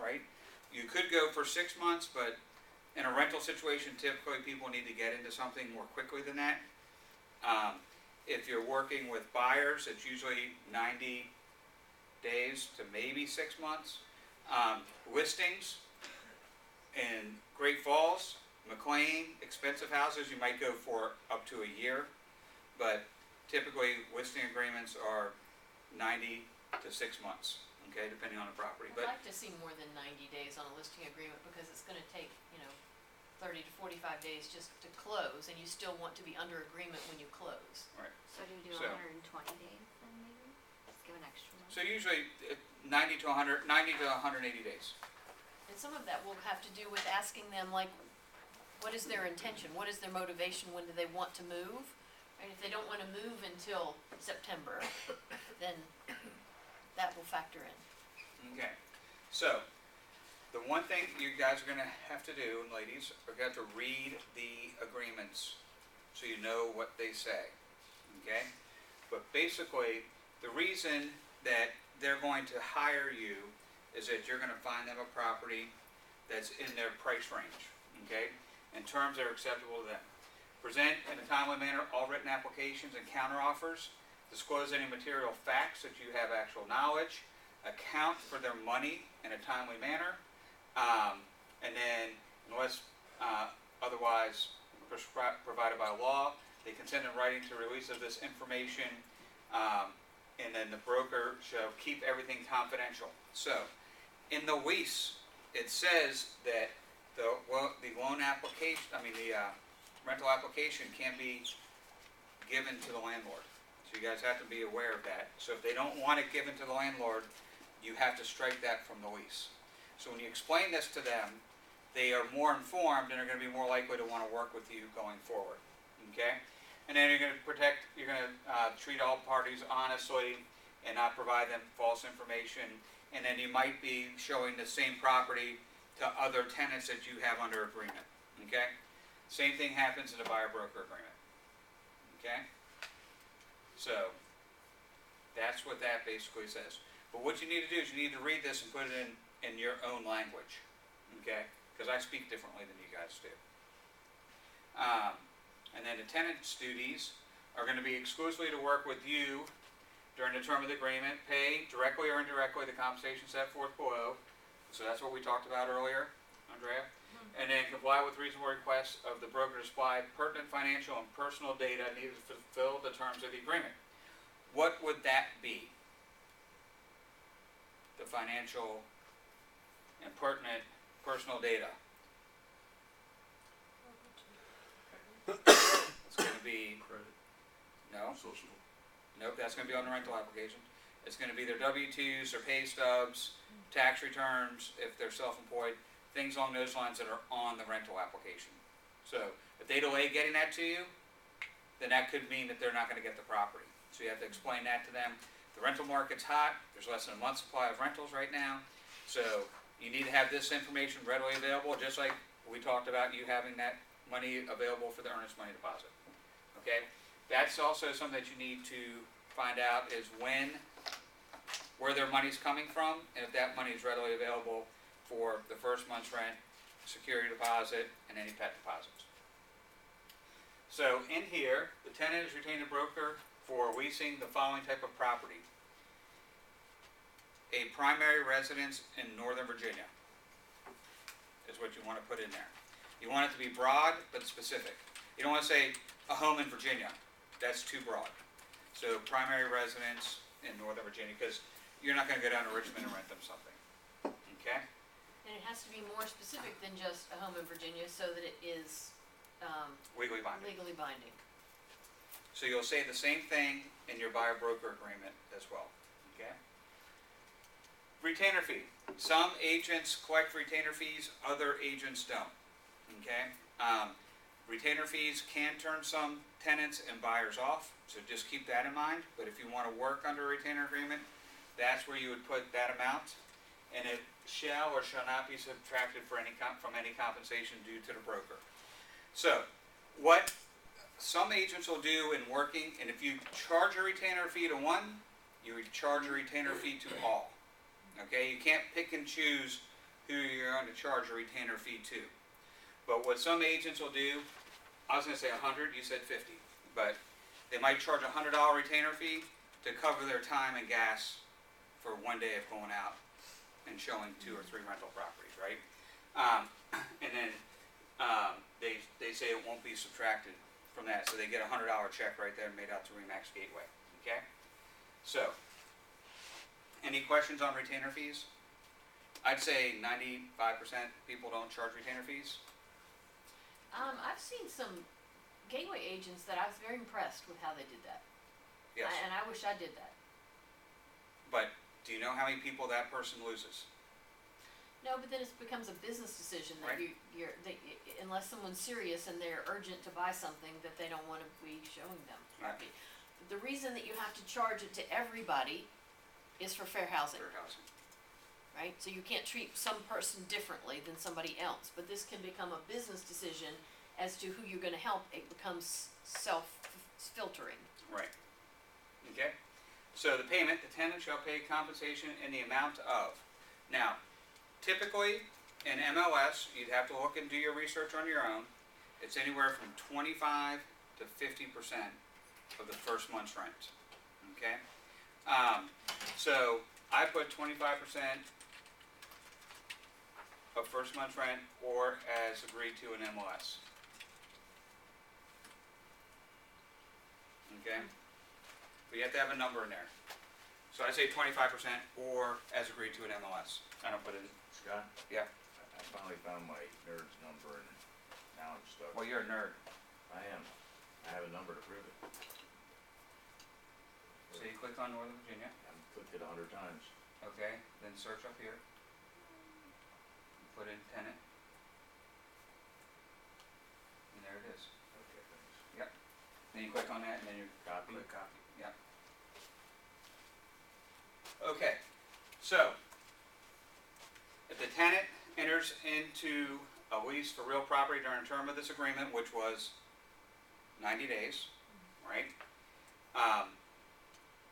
right? You could go for 6 months, but in a rental situation, typically people need to get into something more quickly than that. If you're working with buyers, it's usually 90 days to maybe 6 months. Listings in Great Falls, McLean, expensive houses, you might go for up to a year, but typically listing agreements are 90 to 6 months, okay, depending on the property. I'd But like to see more than 90 days on a listing agreement because it's gonna take, 30 to 45 days just to close, and you still want to be under agreement when you close. So do you do So- 120 days then maybe? Just give an extra month? so usually 90 to 180 days. And some of that will have to do with asking them, like, what is their intention? What is their motivation? When do they want to move? And if they don't wanna move until September, then that will factor in. Okay, so the one thing you guys are going to have to do, and ladies, are going to have to read the agreements so you know what they say. Okay? But basically, the reason that they're going to hire you is that you're going to find them a property that's in their price range. Okay? And terms that are acceptable to them. Present in a timely manner all written applications and counteroffers. Disclose any material facts that you have actual knowledge. Account for their money in a timely manner. And then, unless otherwise provided by law, they consent in writing to release of this information, and then the broker shall keep everything confidential. So, in the lease, it says that the loan application, the rental application can't be given to the landlord. So you guys have to be aware of that. So if they don't want it given to the landlord, you have to strike that from the lease. So when you explain this to them, they are more informed and are going to be more likely to want to work with you going forward. Okay? And then you're going to treat all parties honestly and not provide them false information. And then you might be showing the same property to other tenants that you have under agreement. Okay? Same thing happens in a buyer-broker agreement. Okay? So, that's what that basically says. But what you need to do is you need to read this and put it in your own language, okay? Because I speak differently than you guys do. And then the tenant's duties are gonna be exclusively to work with you during the term of the agreement, pay directly or indirectly the compensation set forth below. So that's what we talked about earlier, Andrea. And then comply with reasonable requests of the broker to supply pertinent financial and personal data needed to fulfill the terms of the agreement. What would that be? The financial and pertinent personal data. It's gonna be, Credit, no, social. nope, that's gonna be on the rental application. It's gonna be their W-2s, their pay stubs, tax returns, if they're self-employed, things along those lines that are on the rental application. So, if they delay getting that to you, then that could mean that they're not gonna get the property. So you have to explain that to them. The rental market's hot, there's less than a month's supply of rentals right now, so you need to have this information readily available, just like we talked about you having that money available for the earnest money deposit. Okay? That's also something that you need to find out is where their money's coming from, and if that money is readily available for the first month's rent, security deposit, and any pet deposits. So in here, the tenant is retained a broker for leasing the following type of property. A primary residence in Northern Virginia is what you want to put in there. You want it to be broad but specific. You don't want to say a home in Virginia. That's too broad. So primary residence in Northern Virginia, because you're not going to go down to Richmond and rent them something. Okay? And it has to be more specific than just a home in Virginia so that it is, Legally binding. legally binding. So you'll say the same thing in your buyer-broker agreement as well. Okay? Retainer fee. Some agents collect retainer fees, other agents don't. Okay? Retainer fees can turn some tenants and buyers off, so just keep that in mind. But if you want to work under a retainer agreement, that's where you would put that amount, and it shall or shall not be subtracted from any compensation due to the broker. So, what some agents will do in working, and if you charge a retainer fee to one, you would charge a retainer fee to all. Okay, you can't pick and choose who you're going to charge a retainer fee to. But what some agents will do, I was going to say 100, you said 50, but they might charge a $100 retainer fee to cover their time and gas for one day of going out and showing 2 or 3 rental properties, right? And then they say it won't be subtracted from that, so they get a $100 check right there made out to Remax Gateway. Okay? So, any questions on retainer fees? I'd say 95% people don't charge retainer fees. I've seen some gateway agents that I was very impressed with how they did that. Yes. And I wish I did that. But do you know how many people that person loses? No, but then it becomes a business decision that Right. unless someone's serious and they're urgent to buy something that they don't want to be showing them. Right. The reason that you have to charge it to everybody is for fair housing, Fair housing. right? So you can't treat some person differently than somebody else, but this can become a business decision as to who you're gonna help. It becomes self-filtering. Right. Okay? So the payment, the tenant shall pay compensation in the amount of. Now, typically, in MLS, you'd have to look and do your research on your own. It's anywhere from 25 to 50% of the first month's rent. Okay? So I put 25% of first month's rent or as agreed to in MLS. Okay? But you have to have a number in there. So I say 25% or as agreed to in MLS. I don't put it in. Scott? Yeah. I finally found my nerd's number and now I'm stuck. Well, you're a nerd. I am. I have a number to prove it. So you click on Northern Virginia. I've clicked it 100 times. Okay. Then search up here. Put in tenant. And there it is. Okay, thanks. Then you click on that and then you Copy? click copy. Yeah. Okay. So, if the tenant enters into a lease for real property during the term of this agreement, which was 90 days, right?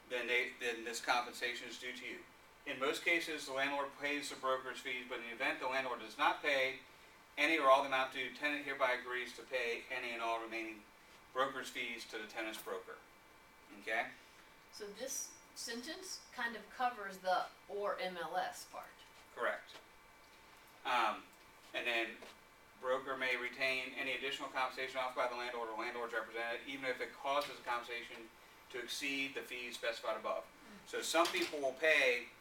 Then this compensation is due to you. In most cases, the landlord pays the broker's fees, but in the event the landlord does not pay any or all the amount due, tenant hereby agrees to pay any and all remaining broker's fees to the tenant's broker, okay? So this sentence kind of covers the or MLS part. Correct. And then broker may retain any additional compensation offered by the landlord or landlord's representative, even if it causes the compensation to exceed the fees specified above. So some people will pay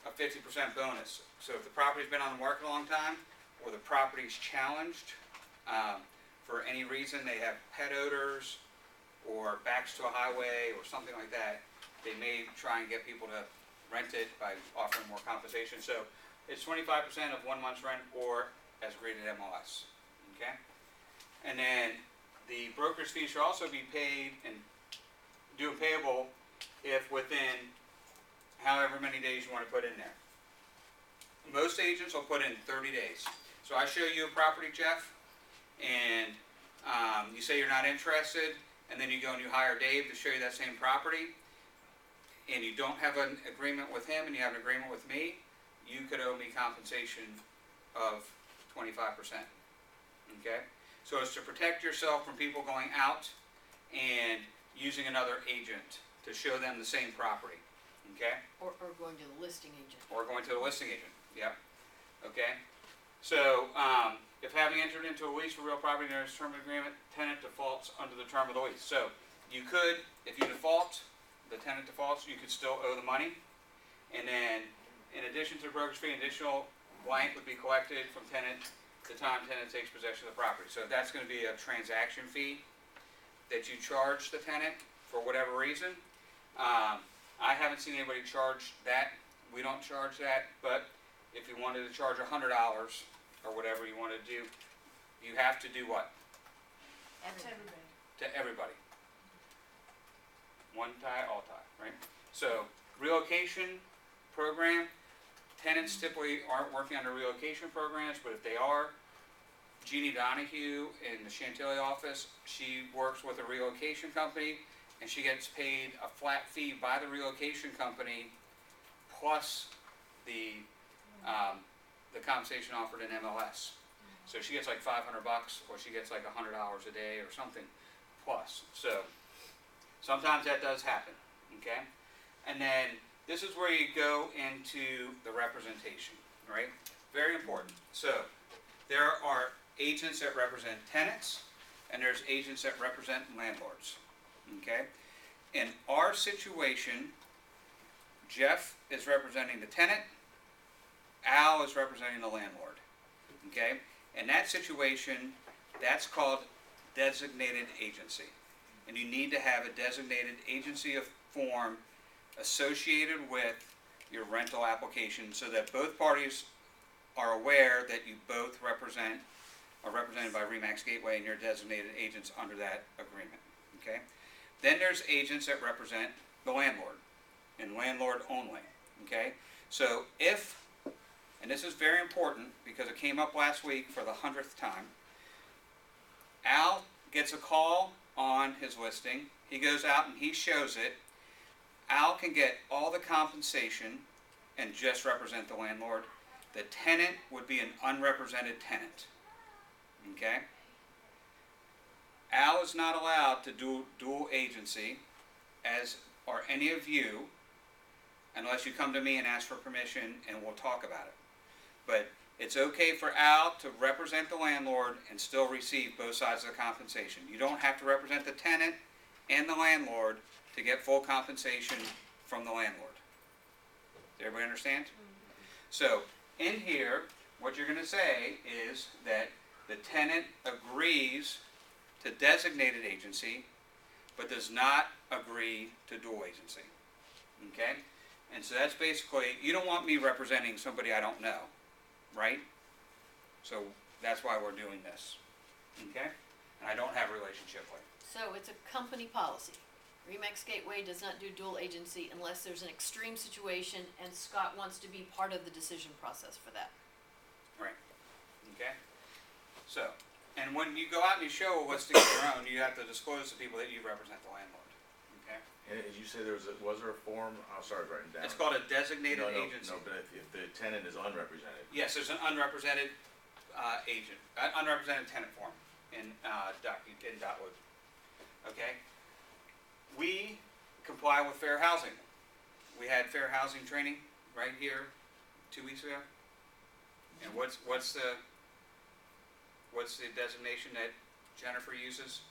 a 50% bonus. So if the property's been on the market a long time, or the property's challenged, for any reason, they have pet odors, or backs to a highway, or something like that, they may try and get people to rent it by offering more compensation. So it's 25% of 1 month's rent or as agreed at MLS, okay? And then the broker's fee should also be paid and due and payable if within however many days you want to put in there. Most agents will put in 30 days. So I show you a property, Jeff, and you say you're not interested, and then you go and you hire Dave to show you that same property, and you don't have an agreement with him and you have an agreement with me, you could owe me compensation of 25%, okay? So it's to protect yourself from people going out and using another agent to show them the same property, okay? Or going to the listing agent. Or going to the listing agent, yep, okay? So, if having entered into a lease for real property under its term of agreement, tenant defaults under the term of the lease. So, you could, if you default, the tenant defaults, you could still owe the money. And then, in addition to the broker's fee, an additional blank would be collected from tenant the time tenant takes possession of the property. So that's going to be a transaction fee that you charge the tenant for whatever reason. I haven't seen anybody charge that. We don't charge that, but if you wanted to charge $100 or whatever you want to do, you have to do what? To everybody. To everybody. One tie, all tie, right? So, relocation program, tenants typically aren't working under relocation programs, but if they are, Jeannie Donahue in the Chantilly office, she works with a relocation company, and she gets paid a flat fee by the relocation company plus the compensation offered in MLS. So she gets like $500, or she gets like $100 a day or something plus. So sometimes that does happen, okay? And then this is where you go into the representation, right? Very important. So there are agents that represent tenants, and there's agents that represent landlords, okay? In our situation, Jeff is representing the tenant, Al is representing the landlord, okay? In that situation, that's called designated agency. And you need to have a designated agency of form associated with your rental application so that both parties are aware that you both are represented by RE/MAX Gateway and you're designated agents under that agreement, okay? Then there's agents that represent the landlord and landlord only, okay? So if, and this is very important because it came up last week for the 100th time, Al gets a call on his listing, he goes out and he shows it, Al can get all the compensation and just represent the landlord. The tenant would be an unrepresented tenant, okay? Al is not allowed to do dual agency, as are any of you, unless you come to me and ask for permission and we'll talk about it. But it's okay for Al to represent the landlord and still receive both sides of the compensation. You don't have to represent the tenant and the landlord to get full compensation from the landlord. Does everybody understand? So, in here, what you're going to say is that the tenant agrees to designated agency, but does not agree to dual agency. Okay? And so that's basically, you don't want me representing somebody I don't know, right? So that's why we're doing this. Okay? And I don't have a relationship with. So it's a company policy. RE/MAX Gateway does not do dual agency unless there's an extreme situation and Scott wants to be part of the decision process for that. Right. Okay? So, and when you go out and you show a listing of your own, you have to disclose to people that you represent the landlord. Okay? And as you say, was there a form, oh, sorry, writing down. It's called a designated agency. No, but if the tenant is unrepresented. Yes, there's an unrepresented unrepresented tenant form in .wood. okay? We comply with fair housing. We had fair housing training right here 2 weeks ago. And what's the designation that Jennifer uses?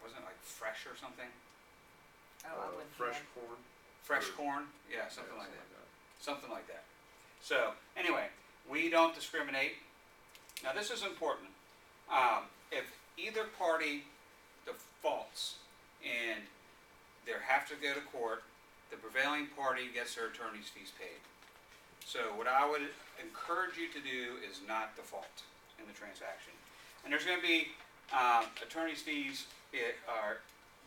Wasn't it like fresh or something? Oh, I wouldn't. Fresh know. corn. Fresh Or- corn? Yeah, yeah, something like that. Something like that. So, anyway, we don't discriminate. Now, this is important. If either party defaults and they have to go to court, the prevailing party gets their attorney's fees paid. So what I would encourage you to do is not default in the transaction. And there's going to be attorney's fees are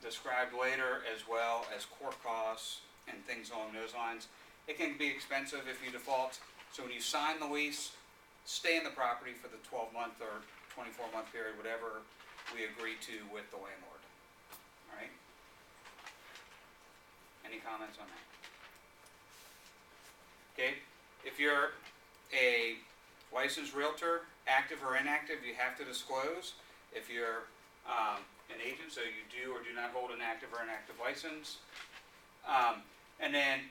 described later, as well as court costs and things along those lines. It can be expensive if you default. So when you sign the lease, stay in the property for the 12-month or 24-month period, whatever we agree to with the landlord. All right? Any comments on that? Okay, if you're a licensed realtor, active or inactive, you have to disclose. If you're an agent, so you do or do not hold an active or inactive license. And then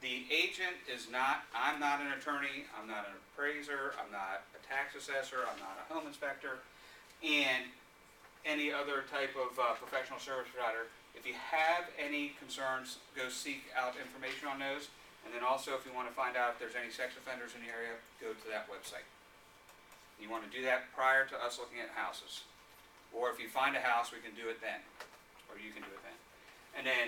the agent is not, I'm not an attorney, I'm not an appraiser, I'm not a tax assessor, I'm not a home inspector, and any other type of professional service provider. If you have any concerns, go seek out information on those. And then also, if you want to find out if there's any sex offenders in the area, go to that website. You want to do that prior to us looking at houses. Or if you find a house, we can do it then. Or you can do it then. And then,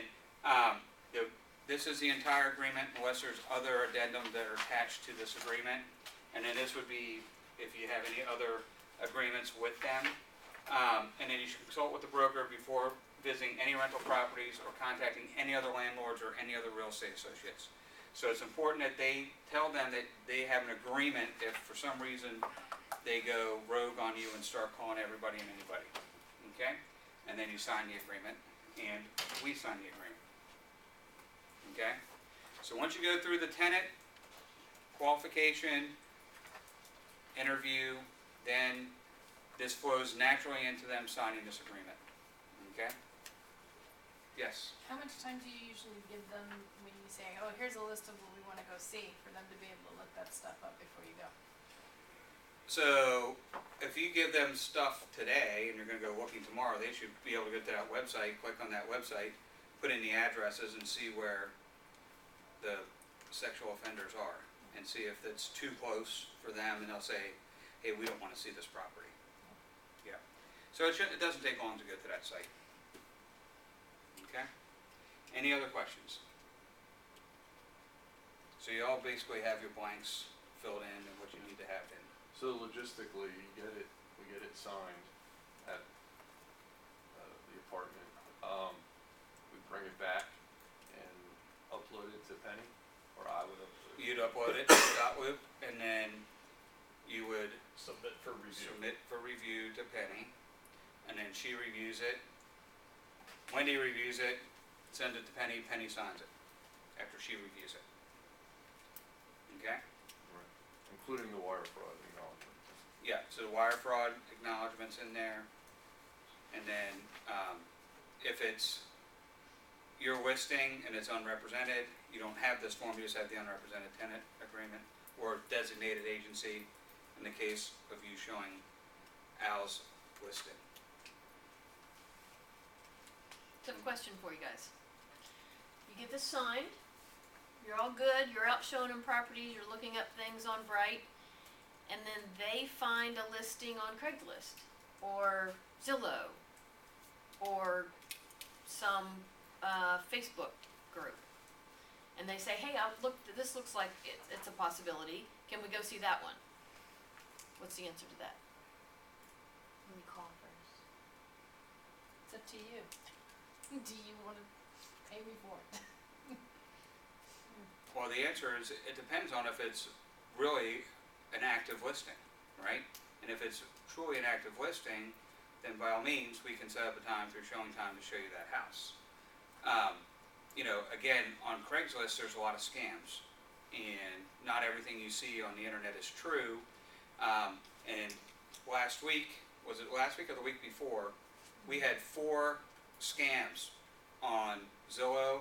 this is the entire agreement unless there's other addendums that are attached to this agreement. And then this would be if you have any other agreements with them. And then you should consult with the broker before visiting any rental properties or contacting any other landlords or any other real estate associates. So it's important that they tell them that they have an agreement if for some reason they go rogue on you and start calling everybody and anybody. Okay? And then you sign the agreement and we sign the agreement. Okay? So once you go through the tenant, qualification, interview, then this flows naturally into them signing this agreement. Okay? Yes? How much time do you usually give them when you say, oh, here's a list of what we wanna go see, for them to be able to look that stuff up before you go? So if you give them stuff today and you're gonna go looking tomorrow, they should be able to go to that website, click on that website, put in the addresses and see where the sexual offenders are and see if it's too close for them, and they'll say, hey, we don't wanna see this property. Yeah. So it doesn't take long to go to that site. Okay? Any other questions? So you all basically have your blanks filled in and what you need to have in. So logistically, we get it signed at the apartment. We bring it back and upload it to Penny, or I would upload it. You'd upload it to Dotloop, and then you would Submit for review. submit for review to Penny, and then she reviews it. Wendy reviews it, sends it to Penny, Penny signs it after she reviews it. Okay? Right. Including the wire fraud acknowledgement. Yeah, so the wire fraud acknowledgement's in there. And then, if it's your listing and it's unrepresented, you don't have this form, you just have the unrepresented tenant agreement or designated agency in the case of you showing Al's listing. So I have a question for you guys. You get this signed, you're all good, you're out showing them properties, you're looking up things on Bright, and then they find a listing on Craigslist, or Zillow, or some Facebook group. And they say, hey, this looks like it's a possibility, can we go see that one? What's the answer to that? We call first. It's up to you. Do you wanna pay me for it? Well, the answer is, it depends on if it's really an active listing, right? And if it's truly an active listing, then by all means, we can set up a time through showing time to show you that house. Again, on Craigslist, there's a lot of scams, and not everything you see on the internet is true. And last week, was it last week or the week before, we had 4 scams on Zillow,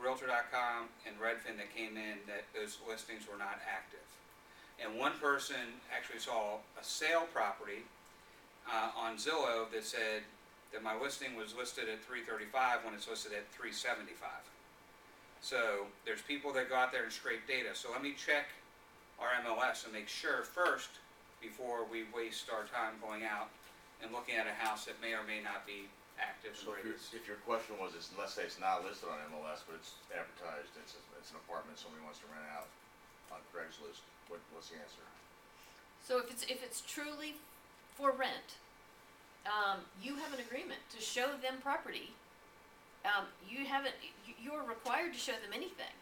Realtor.com, and Redfin that came in that those listings were not active. And one person actually saw a sale property on Zillow that said that my listing was listed at $335 when it's listed at $375. So there's people that go out there and scrape data. So let me check our MLS and make sure first before we waste our time going out and looking at a house that may or may not be active. So if your question was, it's, let's say it's not listed on MLS, but it's advertised, it's an apartment somebody wants to rent out on Craigslist, what's the answer? So if it's truly for rent, you have an agreement to show them property. You're required to show them anything,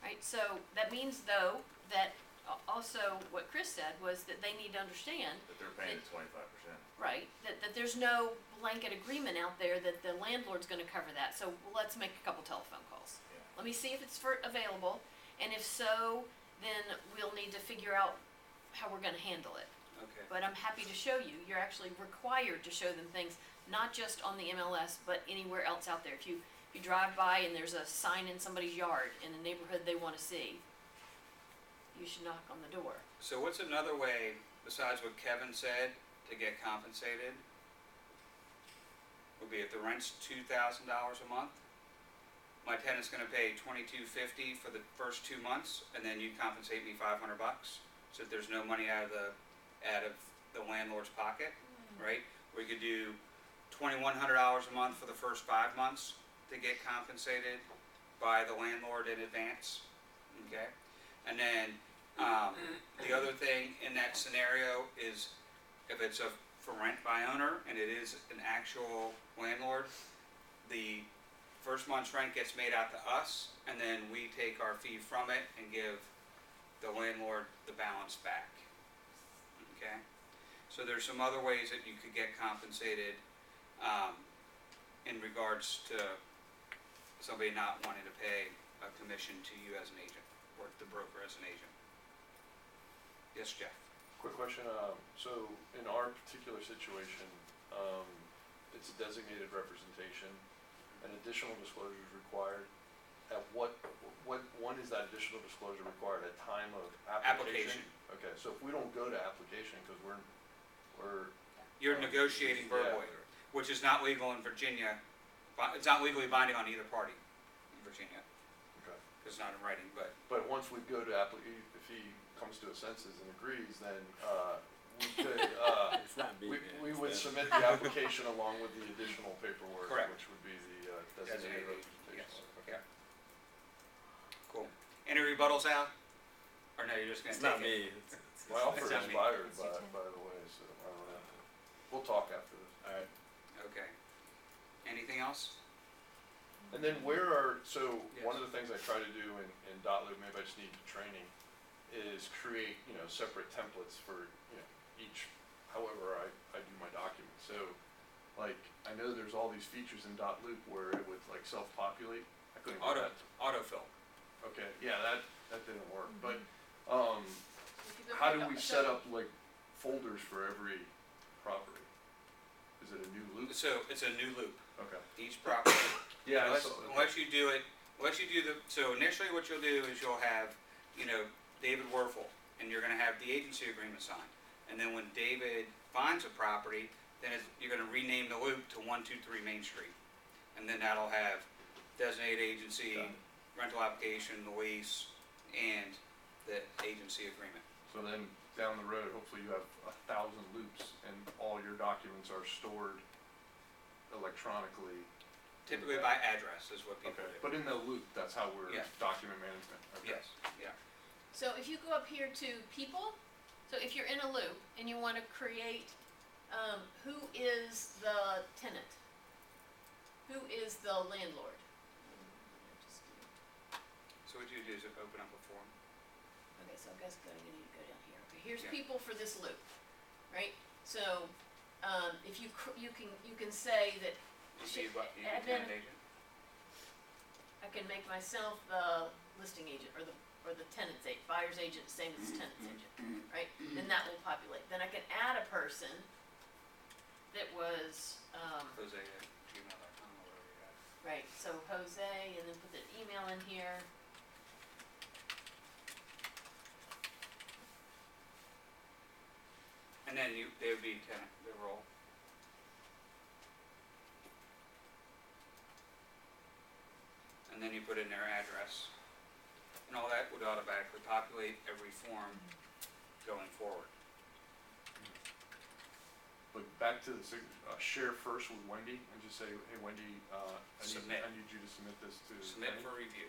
right? So that means though that also what Chris said was that they need to understand, That they're paying the 25%. right, that there's no blanket agreement out there that the landlord's gonna cover that. So let's make a couple telephone calls. Yeah. Let me see if it's available, and if so, then we'll need to figure out how we're gonna handle it. Okay. But I'm happy to show you, you're actually required to show them things, not just on the MLS, but anywhere else out there. If you drive by and there's a sign in somebody's yard in a neighborhood they wanna see, you should knock on the door. So what's another way, besides what Kevin said, to get compensated? Would be if the rent's $2,000 a month, my tenant's gonna pay $22.50 for the first 2 months, and then you compensate me $500, so that there's no money out of the landlord's pocket, right? We could do $2,100 a month for the first 5 months to get compensated by the landlord in advance, okay? And then, the other thing in that scenario is if it's a for rent by owner and it is an actual landlord, the first month's rent gets made out to us, and then we take our fee from it and give the landlord the balance back, okay? So there's some other ways that you could get compensated, in regards to somebody not wanting to pay a commission to you as an agent, or the broker as an agent. Yes, Jeff? Quick question, so in our particular situation, it's a designated representation, an additional disclosure is required. At when is that additional disclosure required, at time of application? Okay, so if we don't go to application, cause we're. You're negotiating verbally, which is not legal in Virginia, it's not legally binding on either party in Virginia, Okay, it's not in writing, but but once we go to if he comes to a senses and agrees, then, we could, It's not being. we would submit the application along with the additional paperwork, Correct. which would be the, designated designated agent, representation. yes, Okay. yeah. Cool. Any rebuttals, Al? Or no, you're just gonna It's take not it? me. My offer It's not me. expired, by the way, so I don't know. We'll talk after this. Alright. Okay. Anything else? And then so one of the things I try to do in Dotloop, maybe I just need training, is create, separate templates for, each, however I do my document. So, like, I know there's all these features in Dotloop where it would like self-populate. I couldn't get that. Autofill. Okay, yeah, that didn't work, but, If you go how back do we set up like folders for every property? Is it a new loop? So it's a new loop, Okay. each property. Yeah, Unless you do so initially what you'll do is you'll have, David Werfel, and you're gonna have the agency agreement signed. And then when David finds a property, then you're gonna rename the loop to 123 Main Street. And then that'll have designated agency, Got it. rental application, the lease, and the agency agreement. So then down the road, hopefully you have 1,000 loops and all your documents are stored electronically. Typically by address is what people Okay, do. but in the loop, that's how we're Yeah. document management. Okay. Yes, yeah. So if you go up here to people, so if you're in a loop and you wanna create, who is the tenant? Who is the landlord? So what you do is open up a form. Okay, so I guess you need to go down here. Okay, here's Yeah. people for this loop, right? So, if you can say that You see what, you admin- tenant agent? I can make myself the listing agent or the tenant's agent, buyer's agent, same as tenant's agent, right? Then that will populate. Then I can add a person And then they would be tenant, the role. And then you put in their address. And all that would automatically populate every form going forward. But back to the share first with Wendy and just say, hey Wendy, Submit. I need you to submit this to. Submit Penny?" for review.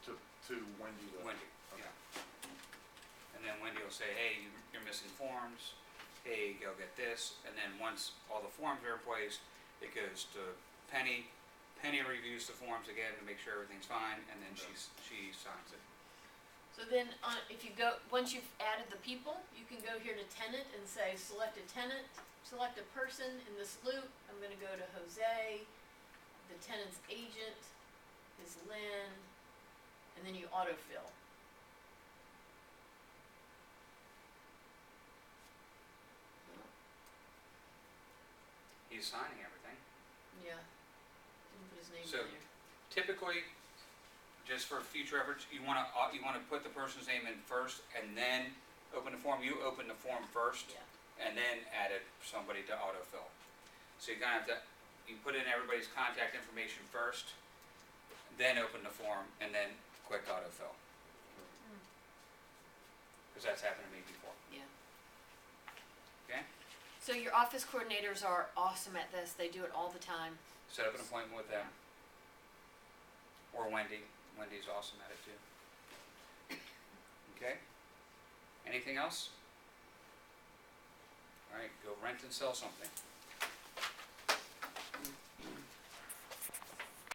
To Wendy. Wendy, Okay. yeah. And then Wendy will say, hey, you're missing forms, hey, go get this, and then once all the forms are in place, it goes to Penny. Penny reviews the forms again to make sure everything's fine, and then she signs it. So then, if you go, once you've added the people, you can go here to tenant and say, select a tenant, select a person in this loop. I'm gonna go to Jose, the tenant's agent is Lynn, and then you autofill. He's signing everything. Yeah. Didn't put his name So- in there. Typically, just for future efforts, you wanna put the person's name in first and then open the form. You open the form first Yeah. and then added somebody to autofill. So you kinda have to, you put in everybody's contact information first, then open the form and then click autofill. Cause that's happened to me before. Yeah. Okay? So your office coordinators are awesome at this. They do it all the time. Set up an appointment with them. Or Wendy. Wendy's awesome at it too. Okay? Anything else? Alright, go rent and sell something.